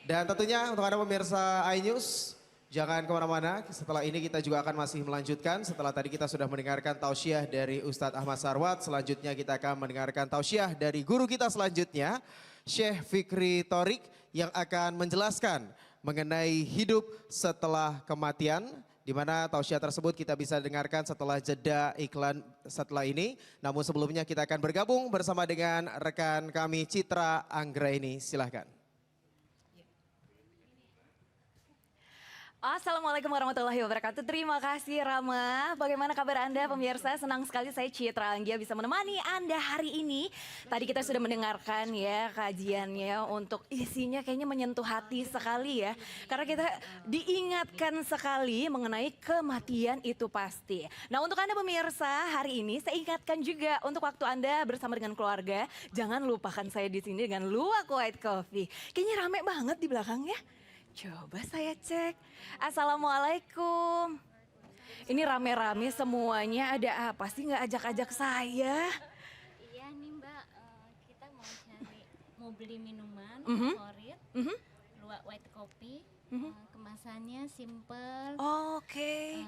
Dan tentunya untuk Anda pemirsa iNews, jangan kemana-mana, setelah ini kita juga akan masih melanjutkan. Setelah tadi kita sudah mendengarkan tausiah dari Ustadz Ahmad Sarwat, selanjutnya kita akan mendengarkan tausiah dari guru kita selanjutnya, Syekh Fikri Thorik, yang akan menjelaskan mengenai hidup setelah kematian, di mana tausiah tersebut kita bisa dengarkan setelah jeda iklan setelah ini. Namun sebelumnya kita akan bergabung bersama dengan rekan kami Citra Anggraini, silahkan. Assalamualaikum warahmatullahi wabarakatuh. Terima kasih Rama. Bagaimana kabar Anda pemirsa? Senang sekali saya Citra Anggia bisa menemani Anda hari ini. Tadi kita sudah mendengarkan ya kajiannya, untuk isinya kayaknya menyentuh hati sekali ya. Karena kita diingatkan sekali mengenai kematian itu pasti. Nah untuk Anda pemirsa, hari ini saya ingatkan juga untuk waktu Anda bersama dengan keluarga, jangan lupakan saya di sini dengan Luwak White Coffee. Kayaknya rame banget di belakangnya. Coba saya cek. Assalamualaikum. Ini rame-rame semuanya, ada apa sih nggak ajak-ajak saya? Iya nih Mbak, kita mau beli minuman favorit, Luwak White Coffee. Kemasannya simple. Oke.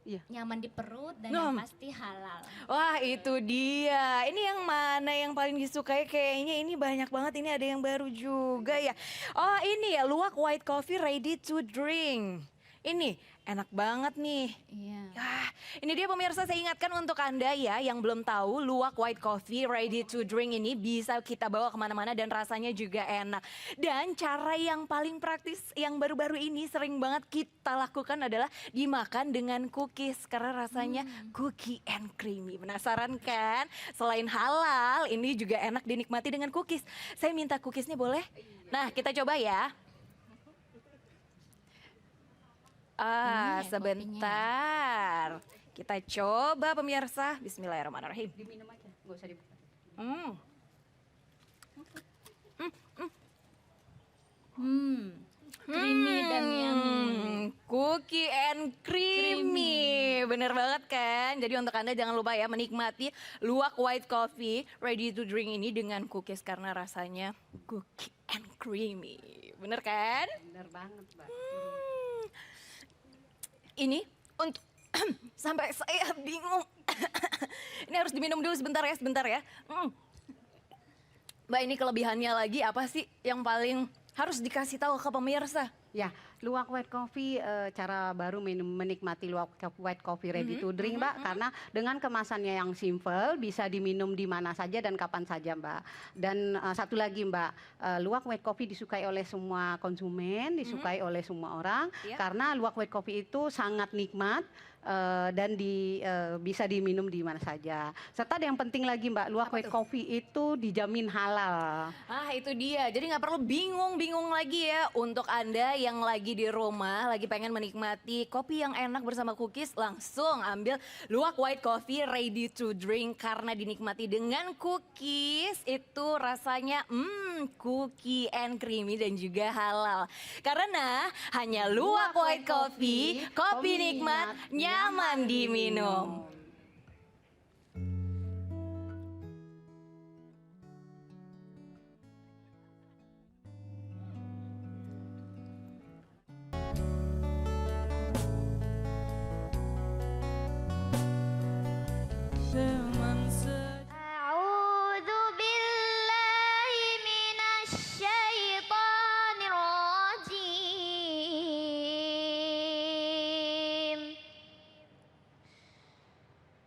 Iya. Nyaman di perut dan yang pasti halal. Wah itu dia. Ini yang mana yang paling disukai? Kayaknya ini banyak banget. Ini ada yang baru juga ya. Oh ini ya, Luwak White Coffee ready to drink. Ini enak banget nih. Iya. Ini dia pemirsa, saya ingatkan untuk Anda ya yang belum tahu, Luwak White Coffee ready to drink ini bisa kita bawa kemana-mana dan rasanya juga enak. Dan cara yang paling praktis yang baru-baru ini sering banget kita lakukan adalah dimakan dengan cookies karena rasanya cookie and creamy. Penasaran kan? Selain halal, ini juga enak dinikmati dengan cookies. Saya minta cookiesnya boleh? Nah kita coba ya. Sebentar. Kita coba pemirsa. Bismillahirrahmanirrahim. Diminum aja, nggak usah dibuka. Creamy banget kan? Jadi untuk Anda jangan lupa ya menikmati luwak white coffee ready to drink ini dengan cookies karena rasanya cookie and creamy. Bener kan? Bener banget, Mbak. Ini untuk sampai saya bingung. Ini harus diminum dulu sebentar ya. Mbak, ini kelebihannya lagi apa sih yang paling harus dikasih tahu ke pemirsa? Ya, luwak white coffee cara baru menikmati luwak white coffee ready to drink, Mbak, karena dengan kemasannya yang simple bisa diminum di mana saja dan kapan saja, Mbak. Dan satu lagi, Mbak, luwak white coffee disukai oleh semua konsumen, disukai oleh semua orang karena luwak white coffee itu sangat nikmat. Dan bisa diminum di mana saja. Serta ada yang penting lagi, Mbak, luwak white coffee itu dijamin halal. Ah, itu dia. Jadi nggak perlu bingung lagi ya untuk Anda yang lagi di rumah, lagi pengen menikmati kopi yang enak bersama cookies, langsung ambil luwak white coffee ready to drink karena dinikmati dengan cookies itu rasanya cookie and creamy dan juga halal. Karena hanya luwak white coffee, kopi nikmat, nyaman diminum. A'udzu billahi minasyaitonir rajim.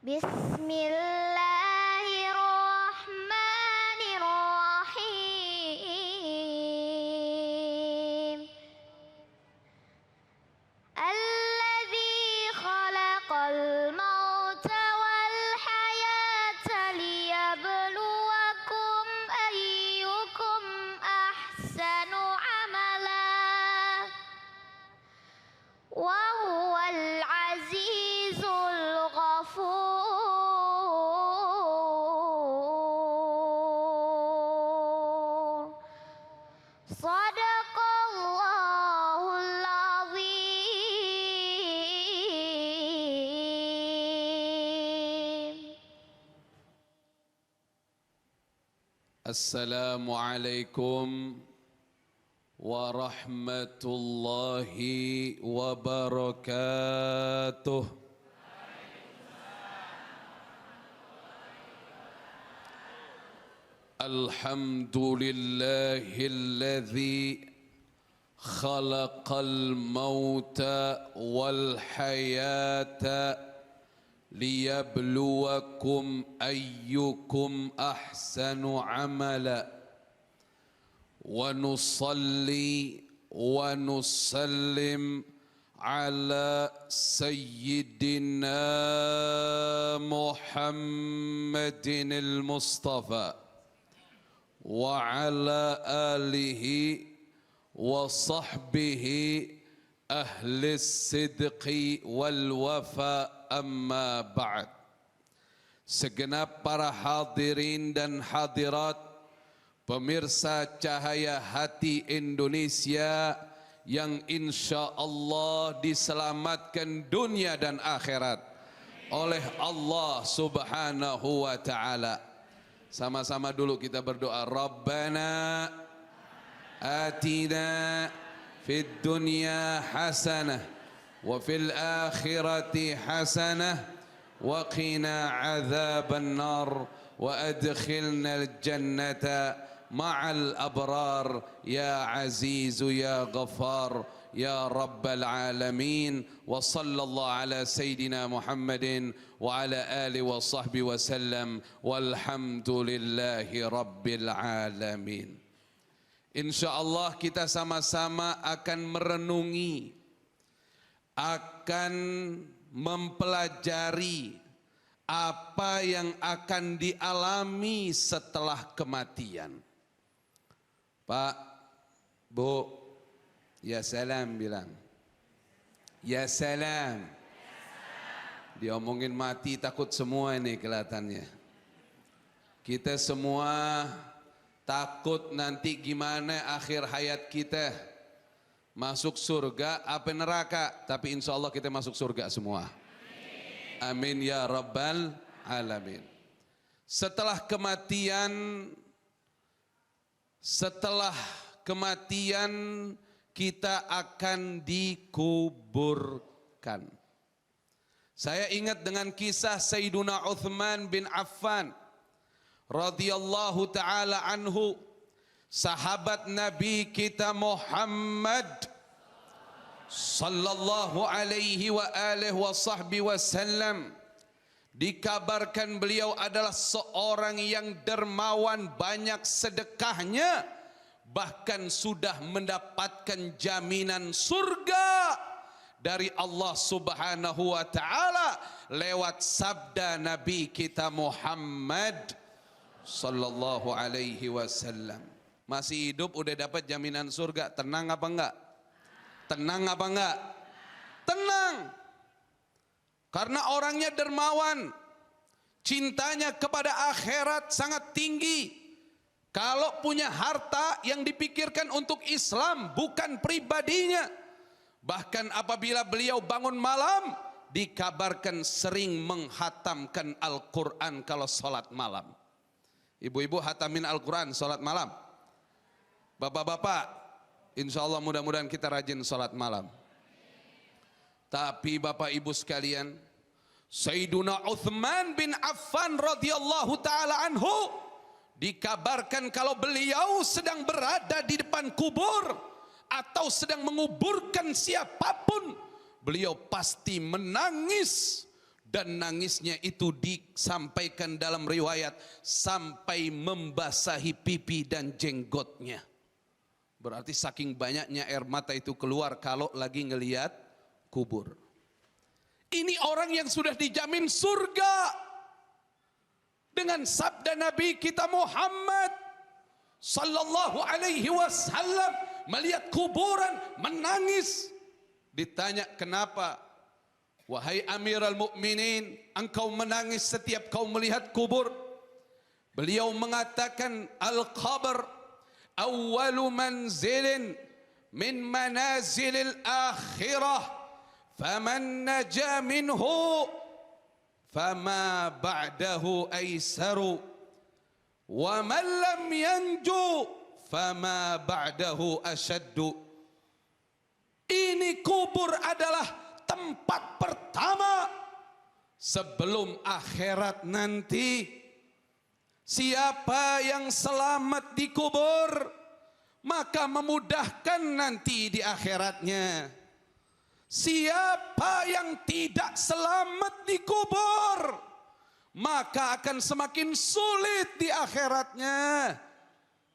Bismillahirrahmanirrahim. Alladzi khalaqal mauta wal hayata liyabluwakum ayyukum ahsanu amala. Wa huwal azizul ghafur. Sadaqallahul azim. Assalamualaikum warahmatullahi wabarakatuh. Alhamdulillahilladzi khalaqal mauta wal hayata liyabluwakum ayyukum ahsanu amala wa nusalli wa nusallim ala sayyidina Muhammadin al-Mustafa wa ala alihi wa sahbihi ahli sidqi wal wafa amma ba'd. Segenap para hadirin dan hadirat, pemirsa Cahaya Hati Indonesia yang insya Allah diselamatkan dunia dan akhirat oleh Allah Subhanahu wa Ta'ala. Sama-sama dulu kita berdoa. Rabbana atina fid dunya hasanah wa fil akhirati hasanah wa qina adzaban nar wa adkhilna al jannata ma'al abrar ya aziz ya ghaffar ya rabbal alamin. Wa sallallahu ala sayyidina Muhammadin wa ala alihi wa sahbihi wa sallam walhamdulillahi rabbil alamin. Insyaallah kita sama-sama akan merenungi, akan mempelajari apa yang akan dialami setelah kematian. Pak, Bu, ya salam bilang. Ya salam. Diomongin mati takut semua ini kelihatannya. Kita semua takut nanti gimana akhir hayat kita. Masuk surga apa neraka, tapi insya Allah kita masuk surga semua. Amin ya rabbal alamin. Setelah kematian kita akan dikuburkan. Saya ingat dengan kisah Sayyiduna Uthman bin Affan radhiyallahu taala anhu, sahabat Nabi kita Muhammad sallallahu alaihi wa alihi wasallam. Dikabarkan beliau adalah seorang yang dermawan, banyak sedekahnya, bahkan sudah mendapatkan jaminan surga dari Allah Subhanahu wa taala lewat sabda Nabi kita Muhammad sallallahu alaihi wasallam. Masih hidup udah dapat jaminan surga, tenang apa enggak? Tenang apa enggak? Tenang. Karena orangnya dermawan, cintanya kepada akhirat sangat tinggi. Kalau punya harta yang dipikirkan untuk Islam, bukan pribadinya. Bahkan apabila beliau bangun malam, dikabarkan sering menghatamkan Al-Quran kalau sholat malam. Ibu-ibu hatamin Al-Quran sholat malam. Bapak-bapak, insya Allah mudah-mudahan kita rajin sholat malam. Tapi Bapak Ibu sekalian, Sayyiduna Uthman bin Affan radhiyallahu taala anhu dikabarkan kalau beliau sedang berada di depan kubur atau sedang menguburkan siapapun, beliau pasti menangis, dan nangisnya itu disampaikan dalam riwayat sampai membasahi pipi dan jenggotnya. Berarti saking banyaknya air mata itu keluar kalau lagi ngelihat kubur. Ini orang yang sudah dijamin surga dengan sabda Nabi kita Muhammad sallallahu alaihi wasallam, melihat kuburan menangis. Ditanya kenapa? Wahai Amirul Mukminin, engkau menangis setiap kau melihat kubur? Beliau mengatakan, al-qabr awwalu manzilin min manazilil akhirah, faman naja minhu fama ba'dahu aisaru, wa man lam yanju fama ba'dahu asyaddu. Ini kubur adalah tempat pertama sebelum akhirat nanti. Siapa yang selamat di kubur, maka memudahkan nanti di akhiratnya. Siapa yang tidak selamat di kubur, maka akan semakin sulit di akhiratnya.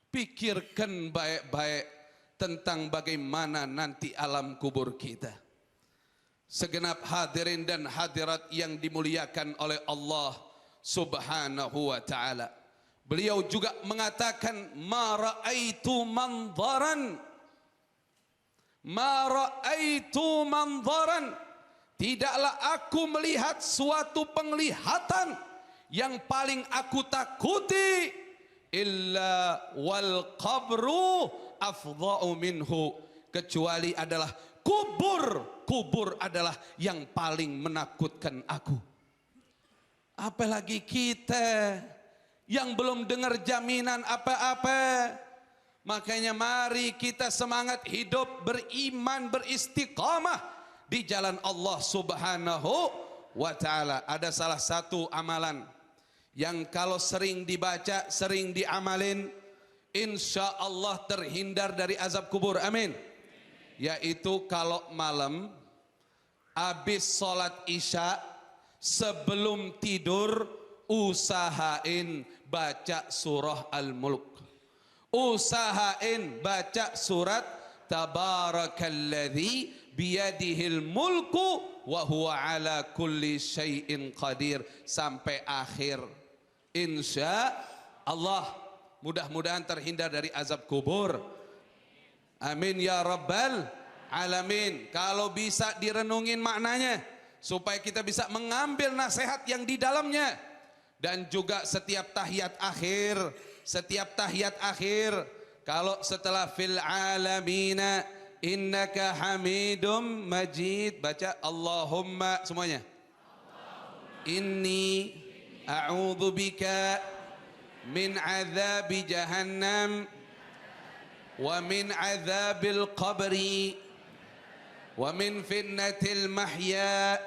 Pikirkan baik-baik tentang bagaimana nanti alam kubur kita. Segenap hadirin dan hadirat yang dimuliakan oleh Allah Subhanahu wa ta'ala. Beliau juga mengatakan, ma ra'aitu manzaran, ma ra'aitu manzaran, tidaklah aku melihat suatu penglihatan yang paling aku takuti illa wal qabru afdha'u minhu, kecuali adalah kubur. Kubur adalah yang paling menakutkan aku. Apalagi kita yang belum dengar jaminan apa-apa. Makanya mari kita semangat hidup, beriman, beristiqamah di jalan Allah Subhanahu wa ta'ala. Ada salah satu amalan yang kalau sering dibaca, sering diamalin, insya Allah terhindar dari azab kubur. Amin. Yaitu kalau malam habis sholat isya, sebelum tidur usahain baca surah Al-Mulk. Usahain baca surat Tabarakalladzi biyadihil mulku wa huwa ala kulli syai'in qadir sampai akhir. Insya Allah mudah-mudahan terhindar dari azab kubur. Amin ya rabbal alamin. Kalau bisa direnungin maknanya supaya kita bisa mengambil nasihat yang di dalamnya. Dan juga setiap tahiyat akhir, kalau setelah fil alamina innaka hamidum majid, baca Allahumma semuanya. Inni a'udzu bika min adzabi jahannam wa min adzabil qabri wa min fitnatil mahya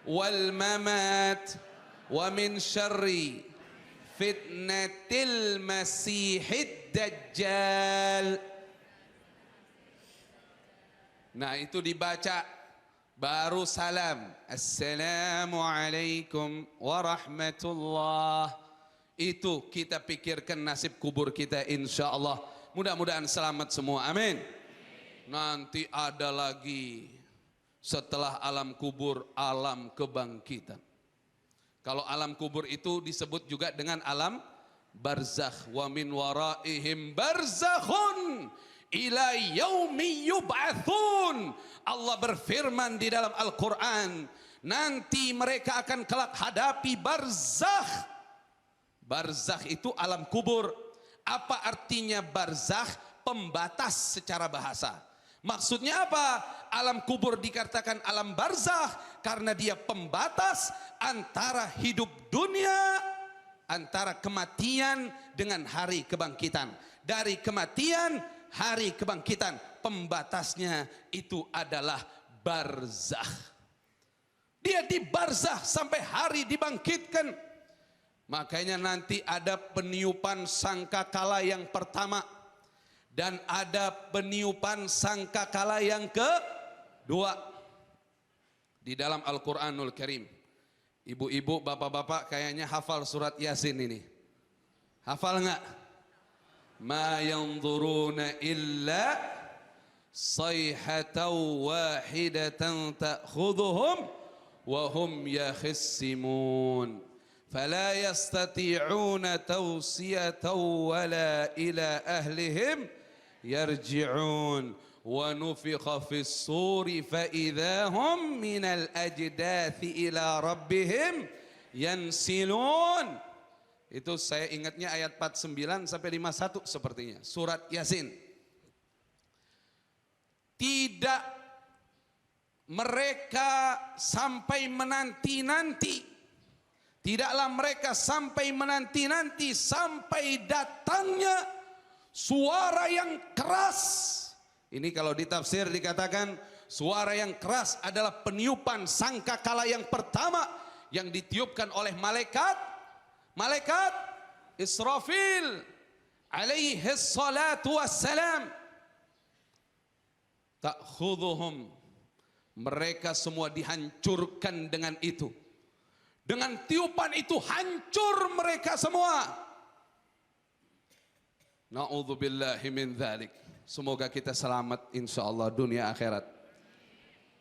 wal mamat wa min syarri fitnatil masihid dajjal. Nah, itu dibaca baru salam. Assalamualaikum warahmatullah. Itu kita pikirkan nasib kubur kita, insya Allah. Mudah-mudahan selamat semua, amin. Nanti ada lagi setelah alam kubur, alam kebangkitan. Kalau alam kubur itu disebut juga dengan alam barzakh. Wa min waraihim barzakhun ila yaumi yub'atsun. Allah berfirman di dalam Al-Quran, nanti mereka akan kelak hadapi barzakh. Barzakh itu alam kubur. Apa artinya barzakh? Pembatas secara bahasa. Maksudnya apa? Alam kubur dikatakan alam barzakh karena dia pembatas antara hidup dunia, antara kematian dengan hari kebangkitan. Dari kematian, hari kebangkitan, pembatasnya itu adalah barzakh. Dia di barzakh sampai hari dibangkitkan. Makanya nanti ada peniupan sangkakala yang pertama dan ada peniupan sangkakala yang kedua di dalam Al-Quranul Karim. Ibu-ibu, bapak-bapak kayaknya hafal surat Yasin ini. Hafal nggak? Ma yanzuruna illa sayhatan wahidatan ta'khudhuhum wa hum yakhissimun fala yastati'una tawsiyatan wala ila ahlihim yarji'un wa nufikha fis suri fa idza hum minal ajdathi ila rabbihim yansilun. Itu saya ingatnya ayat 49 sampai 51 sepertinya. Surat Yasin. Tidak mereka sampai menanti-nanti. Tidaklah mereka sampai menanti-nanti sampai datangnya suara yang keras. Ini kalau ditafsir dikatakan suara yang keras adalah peniupan sangkakala yang pertama yang ditiupkan oleh malaikat Israfil alaihi salatu wassalam. Ta'khudhuhum, mereka semua dihancurkan dengan itu. Dengan tiupan itu hancur mereka semua. Na'udzubillahi min dzalik. Semoga kita selamat insyaallah dunia akhirat.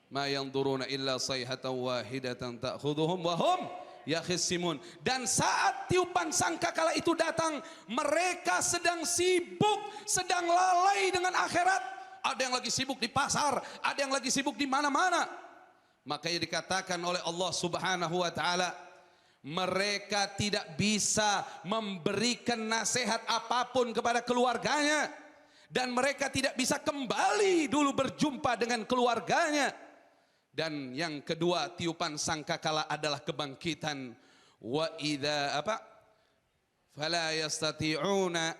Ma yanzuruna illa sayhatan wahidatan ta'khudhuhum wa hum yakhissimun. Dan saat tiupan sangkakala itu datang, mereka sedang sibuk, sedang lalai dengan akhirat. Ada yang lagi sibuk di pasar, ada yang lagi sibuk di mana-mana. Makanya dikatakan oleh Allah Subhanahu wa taala, mereka tidak bisa memberikan nasihat apapun kepada keluarganya dan mereka tidak bisa kembali dulu berjumpa dengan keluarganya. Dan yang kedua, tiupan sangkakala adalah kebangkitan. Wa idza apa? Fala yastati'una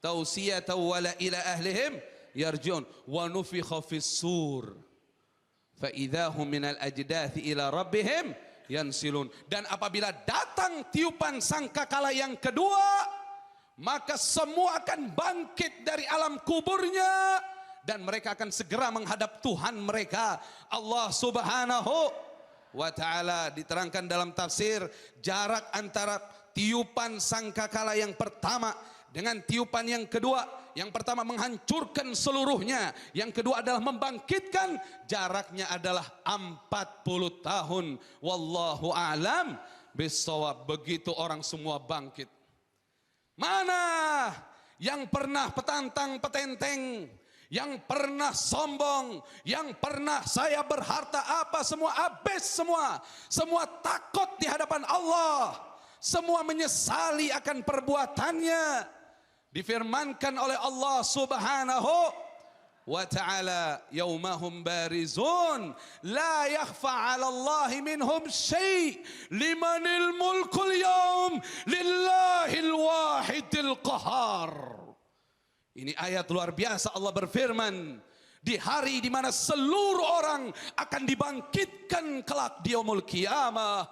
tawsiyatan wala ila ahlihim yarji'un wa nufikha fis sur fa idza hum minal ajdathi ila rabbihim yansilun. Dan apabila datang tiupan sangkakala yang kedua, maka semua akan bangkit dari alam kuburnya dan mereka akan segera menghadap Tuhan mereka Allah Subhanahu wa taala. Diterangkan dalam tafsir, jarak antara tiupan sangkakala yang pertama dengan tiupan yang kedua, yang pertama menghancurkan seluruhnya, yang kedua adalah membangkitkan, jaraknya adalah 40 tahun. Wallahu a'lam bissawab. Begitu orang semua bangkit. Mana yang pernah petantang petenteng, yang pernah sombong, yang pernah saya berharta apa, semua habis semua. Semua takut di hadapan Allah. Semua menyesali akan perbuatannya. Difirmankan oleh Allah Subhanahu wa ta'ala yaumahum barizun la yakhfa 'ala Allah minhum syai' limanil mulkul yaum lillahil wahidil qahar. Ini ayat luar biasa. Allah berfirman di hari di mana seluruh orang akan dibangkitkan kelak di yaumul qiyamah,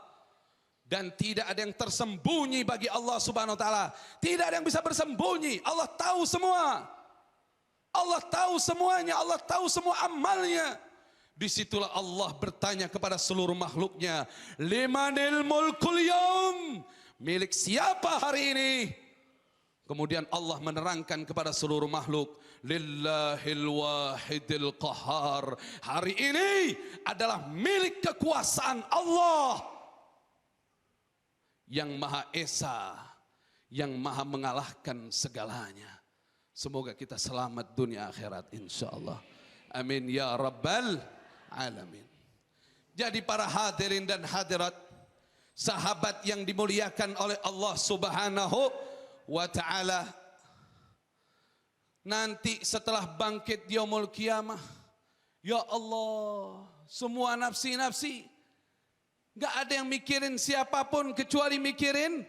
dan tidak ada yang tersembunyi bagi Allah Subhanahu wa taala. Tidak ada yang bisa bersembunyi. Allah tahu semua. Allah tahu semuanya, Allah tahu semua amalnya. Disitulah Allah bertanya kepada seluruh makhluknya, limanil mulkul yaum, milik siapa hari ini? Kemudian Allah menerangkan kepada seluruh makhluk, lillahil wahidil qahar. Hari ini adalah milik kekuasaan Allah yang Maha Esa, yang Maha mengalahkan segalanya. Semoga kita selamat dunia akhirat insyaallah. Amin ya rabbal alamin. Jadi para hadirin dan hadirat, sahabat yang dimuliakan oleh Allah Subhanahu wa ta'ala, nanti setelah bangkit di yaumul qiyamah, ya Allah, semua nafsi-nafsi, gak ada yang mikirin siapapun kecuali mikirin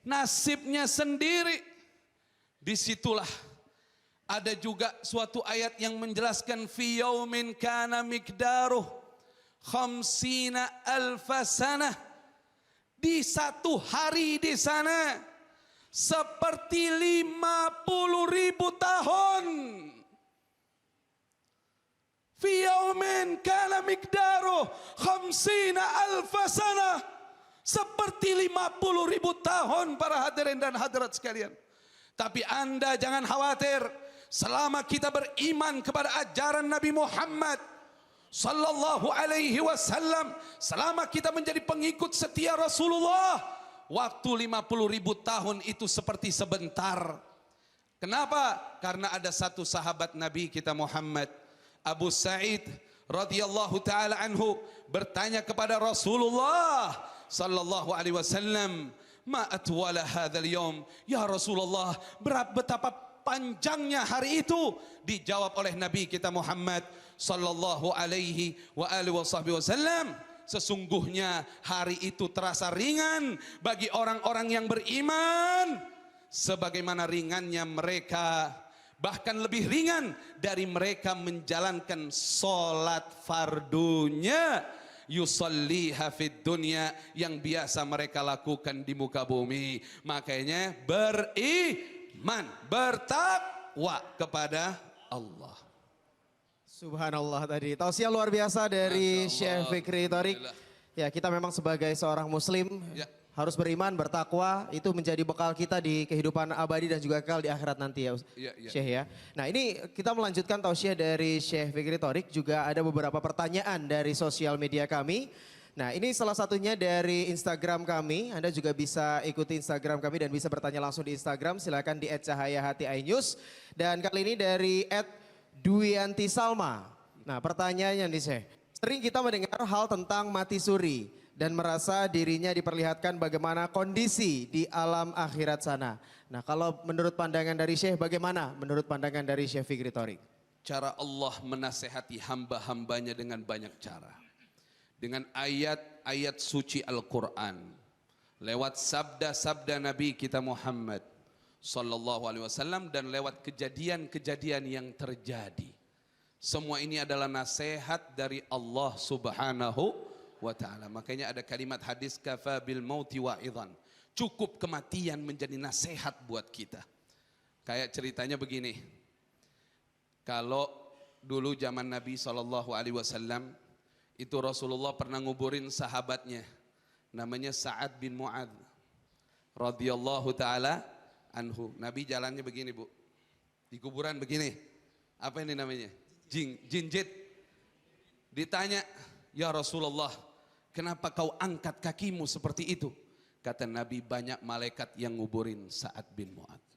nasibnya sendiri. Disitulah ada juga suatu ayat yang menjelaskan fi yaumin kana miqdaruh khamsina alfa sanah. Di satu hari di sana seperti 50.000 tahun. Fi yaumin kana miqdaruh khamsina alfa sanah. Seperti 50.000 tahun para hadirin dan hadirat sekalian. Tapi Anda jangan khawatir. Selama kita beriman kepada ajaran Nabi Muhammad sallallahu alaihi wasallam, selama kita menjadi pengikut setia Rasulullah, waktu 50.000 tahun itu seperti sebentar. Kenapa? Karena ada satu sahabat Nabi kita Muhammad, Abu Sa'id radhiyallahu taala anhu, bertanya kepada Rasulullah sallallahu alaihi wasallam, ma atwala hadzal yaum ya Rasulullah, betapa panjangnya hari itu? Dijawab oleh Nabi kita Muhammad sallallahu alaihi wa alihi wasallam, sesungguhnya hari itu terasa ringan bagi orang-orang yang beriman sebagaimana ringannya mereka, bahkan lebih ringan dari mereka menjalankan salat fardunya yusalliha fid dunya, yang biasa mereka lakukan di muka bumi. Makanya beriman, bertakwa kepada Allah. Subhanallah tadi. Tausiah luar biasa dari Syekh Fikri Thorik. Ya, kita memang sebagai seorang muslim harus beriman, bertakwa, itu menjadi bekal kita di kehidupan abadi dan juga kekal di akhirat nanti ya, Syekh ya. Nah, ini kita melanjutkan tausiah dari Syekh Fikri Thorik, juga ada beberapa pertanyaan dari sosial media kami. Nah, ini salah satunya dari Instagram kami. Anda juga bisa ikuti Instagram kami dan bisa bertanya langsung di Instagram. Silakan di @cahayahatiinews. Dan kali ini dari @Duyanti Salma. Nah, pertanyaannya nih Syekh. Sering kita mendengar hal tentang mati suri dan merasa dirinya diperlihatkan bagaimana kondisi di alam akhirat sana. Nah, kalau menurut pandangan dari Syekh, bagaimana menurut pandangan dari Syekh Fikri Thorik? Cara Allah menasehati hamba-hambanya dengan banyak cara. Dengan ayat-ayat suci Al-Quran, lewat sabda-sabda Nabi kita Muhammad sallallahu alaihi wasallam, dan lewat kejadian-kejadian yang terjadi. Semua ini adalah nasihat dari Allah Subhanahu wa ta'ala. Makanya ada kalimat hadis, kafa bil mauti wa'idhan. Cukup kematian menjadi nasihat buat kita. Kayak ceritanya begini. Kalau dulu zaman Nabi sallallahu alaihi wasallam, itu Rasulullah pernah nguburin sahabatnya, namanya Sa'ad bin Mu'adz radhiyallahu taala anhu. Nabi jalannya begini, Bu, di kuburan begini. Apa ini namanya? Jinjit. Ditanya, ya Rasulullah, kenapa kau angkat kakimu seperti itu? Kata Nabi, banyak malaikat yang nguburin Sa'ad bin Mu'adz.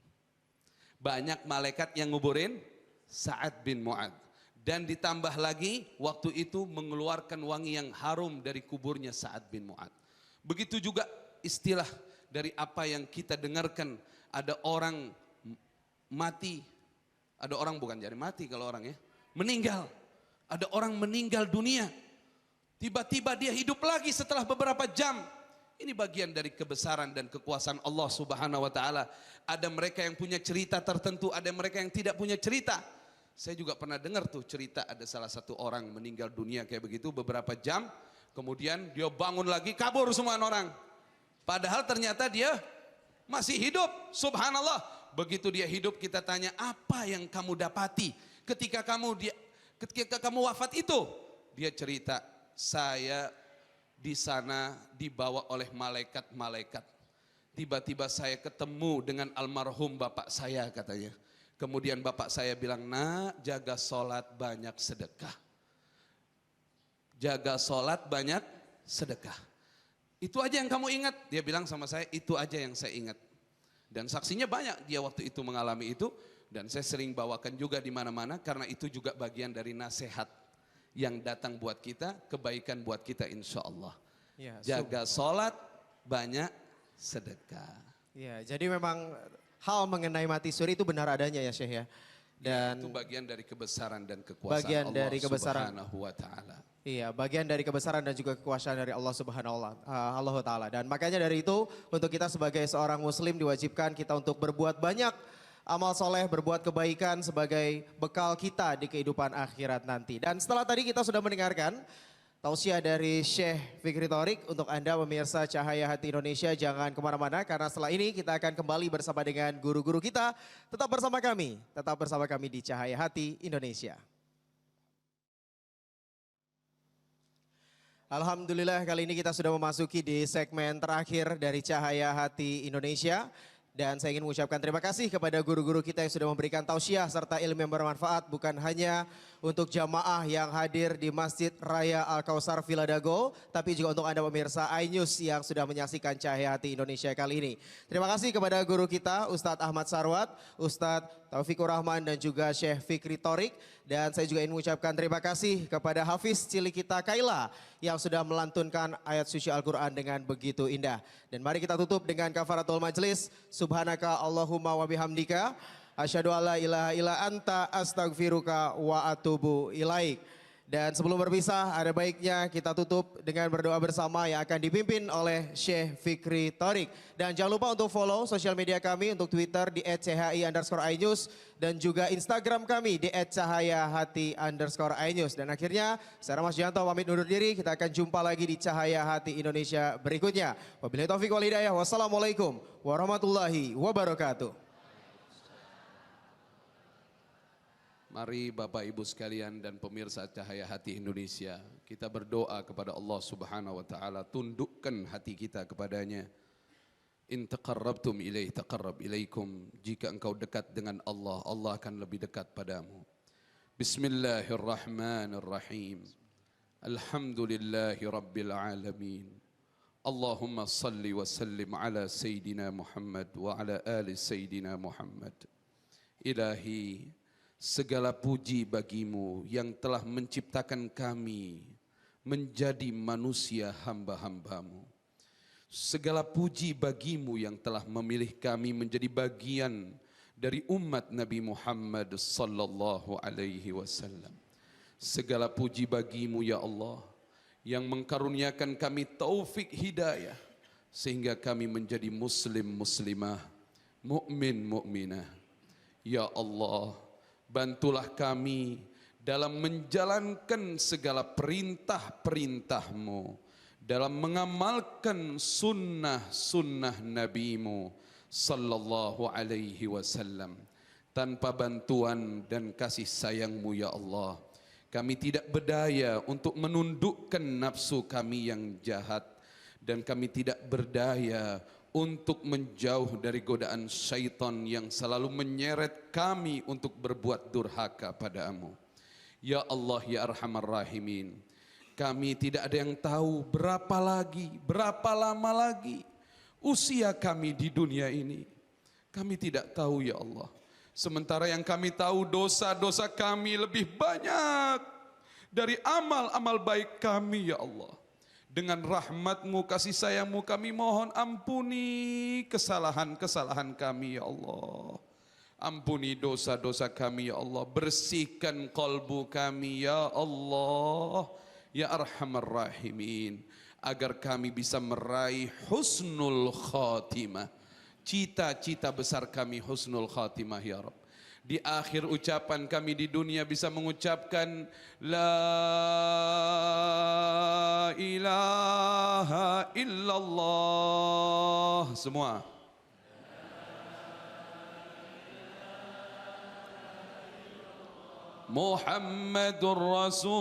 Banyak malaikat yang nguburin Sa'ad bin Mu'adz. Dan ditambah lagi waktu itu mengeluarkan wangi yang harum dari kuburnya Sa'ad bin Mu'adz. Begitu juga istilah dari apa yang kita dengarkan, ada orang mati, ada orang bukan jadi mati kalau orang ya, meninggal. Ada orang meninggal dunia. Tiba-tiba dia hidup lagi setelah beberapa jam. Ini bagian dari kebesaran dan kekuasaan Allah Subhanahu wa taala. Ada mereka yang punya cerita tertentu, ada mereka yang tidak punya cerita. Saya juga pernah dengar tuh cerita ada salah satu orang meninggal dunia kayak begitu beberapa jam, kemudian dia bangun lagi, kabur semua orang. Padahal ternyata dia masih hidup. Subhanallah. Begitu dia hidup kita tanya, apa yang kamu dapati ketika kamu wafat itu? Dia cerita, saya di sana dibawa oleh malaikat-malaikat. Tiba-tiba saya ketemu dengan almarhum bapak saya katanya. Kemudian bapak saya bilang, nak, jaga sholat banyak sedekah. Jaga sholat banyak sedekah. Itu aja yang kamu ingat. Dia bilang sama saya, itu aja yang saya ingat. Dan saksinya banyak dia waktu itu mengalami itu. Dan saya sering bawakan juga di mana-mana karena itu juga bagian dari nasihat yang datang buat kita, kebaikan buat kita insya Allah. Ya, jaga sholat, banyak sedekah. Ya, jadi memang hal mengenai mati suri itu benar adanya ya Syekh ya. Dan itu bagian dari kebesaran dan kekuasaan bagian Allah dari kebesaran, Subhanahu wa taala. Iya, bagian dari kebesaran dan juga kekuasaan dari Allah Subhanahu wa taala. Dan makanya dari itu untuk kita sebagai seorang muslim diwajibkan kita untuk berbuat banyak amal soleh, berbuat kebaikan sebagai bekal kita di kehidupan akhirat nanti. Dan setelah tadi kita sudah mendengarkan tausiah dari Syekh Fikri Thorik. Untuk Anda pemirsa Cahaya Hati Indonesia, jangan kemana-mana karena setelah ini kita akan kembali bersama dengan guru-guru kita. Tetap bersama kami di Cahaya Hati Indonesia. Alhamdulillah kali ini kita sudah memasuki di segmen terakhir dari Cahaya Hati Indonesia. Dan saya ingin mengucapkan terima kasih kepada guru-guru kita yang sudah memberikan tausiah serta ilmu yang bermanfaat. Bukan hanya untuk jamaah yang hadir di Masjid Raya Al-Kausar Villa Dago, tapi juga untuk Anda pemirsa iNews yang sudah menyaksikan Cahaya Hati Indonesia kali ini. Terima kasih kepada guru kita Ustadz Ahmad Sarwat, Ustadz Taufikur Rahman dan juga Syekh Fikri Thorik. Dan saya juga ingin mengucapkan terima kasih kepada Hafiz cilik kita Kaila yang sudah melantunkan ayat suci Al-Quran dengan begitu indah. Dan mari kita tutup dengan kafaratul majlis. Subhanaka Allahumma wa bihamdika asyhadu alla ilaha illa anta astaghfiruka wa atubu ilaik. Dan sebelum berpisah ada baiknya kita tutup dengan berdoa bersama yang akan dipimpin oleh Syekh Fikri Thorik. Dan jangan lupa untuk follow sosial media kami untuk Twitter di @chi_inews dan juga Instagram kami di @cahayahati_inews. Dan akhirnya saya Mas Janto pamit undur diri, kita akan jumpa lagi di Cahaya Hati Indonesia berikutnya. Wabillahi taufiq wal hidayah. Wassalamualaikum warahmatullahi wabarakatuh. Mari Bapak Ibu sekalian dan pemirsa Cahaya Hati Indonesia, kita berdoa kepada Allah Subhanahu wa taala, tundukkan hati kita kepadanya. In taqarrabtum ilaihi taqarrab ilaikum. Jika engkau dekat dengan Allah, Allah akan lebih dekat padamu. Bismillahirrahmanirrahim. Alhamdulillahi rabbil alamin. Allahumma salli wa sallim ala Sayyidina Muhammad wa ala ali Sayyidina Muhammad. Ilahi, segala puji bagimu yang telah menciptakan kami menjadi manusia hamba-hambamu. Segala puji bagimu yang telah memilih kami menjadi bagian dari umat Nabi Muhammad sallallahu alaihi wasallam. Segala puji bagimu ya Allah yang mengkaruniakan kami taufik hidayah sehingga kami menjadi muslim muslimah, mukmin mukminah. Ya Allah, bantulah kami dalam menjalankan segala perintah-perintah-Mu, dalam mengamalkan sunnah-sunnah Nabi-Mu sallallahu alaihi wasallam. Tanpa bantuan dan kasih sayang-Mu ya Allah, kami tidak berdaya untuk menundukkan nafsu kami yang jahat, dan kami tidak berdaya untuk menjauh dari godaan syaitan yang selalu menyeret kami untuk berbuat durhaka padamu. Ya Allah ya Arhamar Rahimin, kami tidak ada yang tahu berapa lama lagi usia kami di dunia ini. Kami tidak tahu ya Allah. Sementara yang kami tahu dosa-dosa kami lebih banyak dari amal-amal baik kami ya Allah. Dengan rahmat-Mu, kasih sayang-Mu, kami mohon ampuni kesalahan-kesalahan kami ya Allah. Ampuni dosa-dosa kami ya Allah. Bersihkan kalbu kami ya Allah. Ya Arhamar Rahimin. Agar kami bisa meraih husnul khatimah. Cita-cita besar kami husnul khatimah ya Rabb. Di akhir ucapan kami di dunia bisa mengucapkan La ilaha illallah. Semua. Muhammadur Rasulullah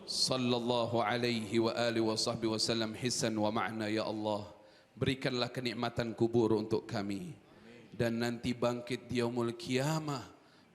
sallallahu alaihi wa alihi wa sahbihi wasallam hisan wa ma'na ya Allah. Berikanlah kenikmatan kubur untuk kami. Dan nanti bangkit di yaumul qiyamah,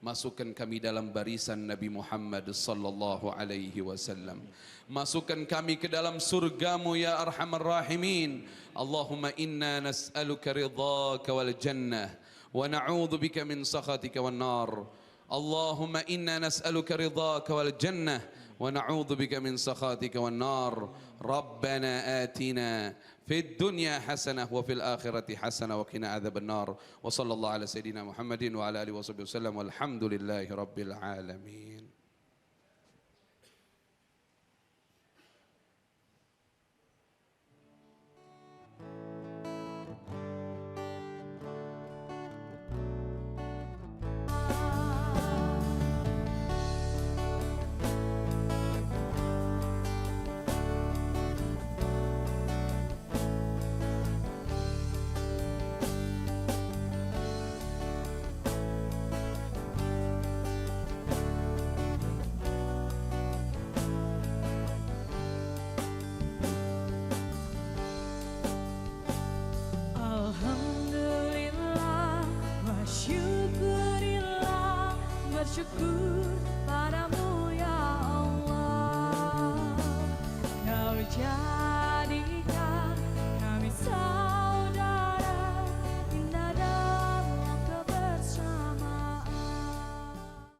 masukkan kami dalam barisan Nabi Muhammad sallallahu alaihi wasallam. Masukkan kami ke dalam surgamu ya Arhamar Rahimin. Allahumma inna nas'aluka ridhaka wal jannah wa na'udzu bika min sakhatika wan nar. Allahumma inna nas'aluka ridhaka wal jannah wa na'udzu bika min sakhatika wan nar. Rabbana atina في الدنيا حسنة وفي الآخرة حسنة وقنا عذاب النار وصلى الله على سيدنا محمد وعلى آله وصحبه وسلم والحمد لله رب العالمين.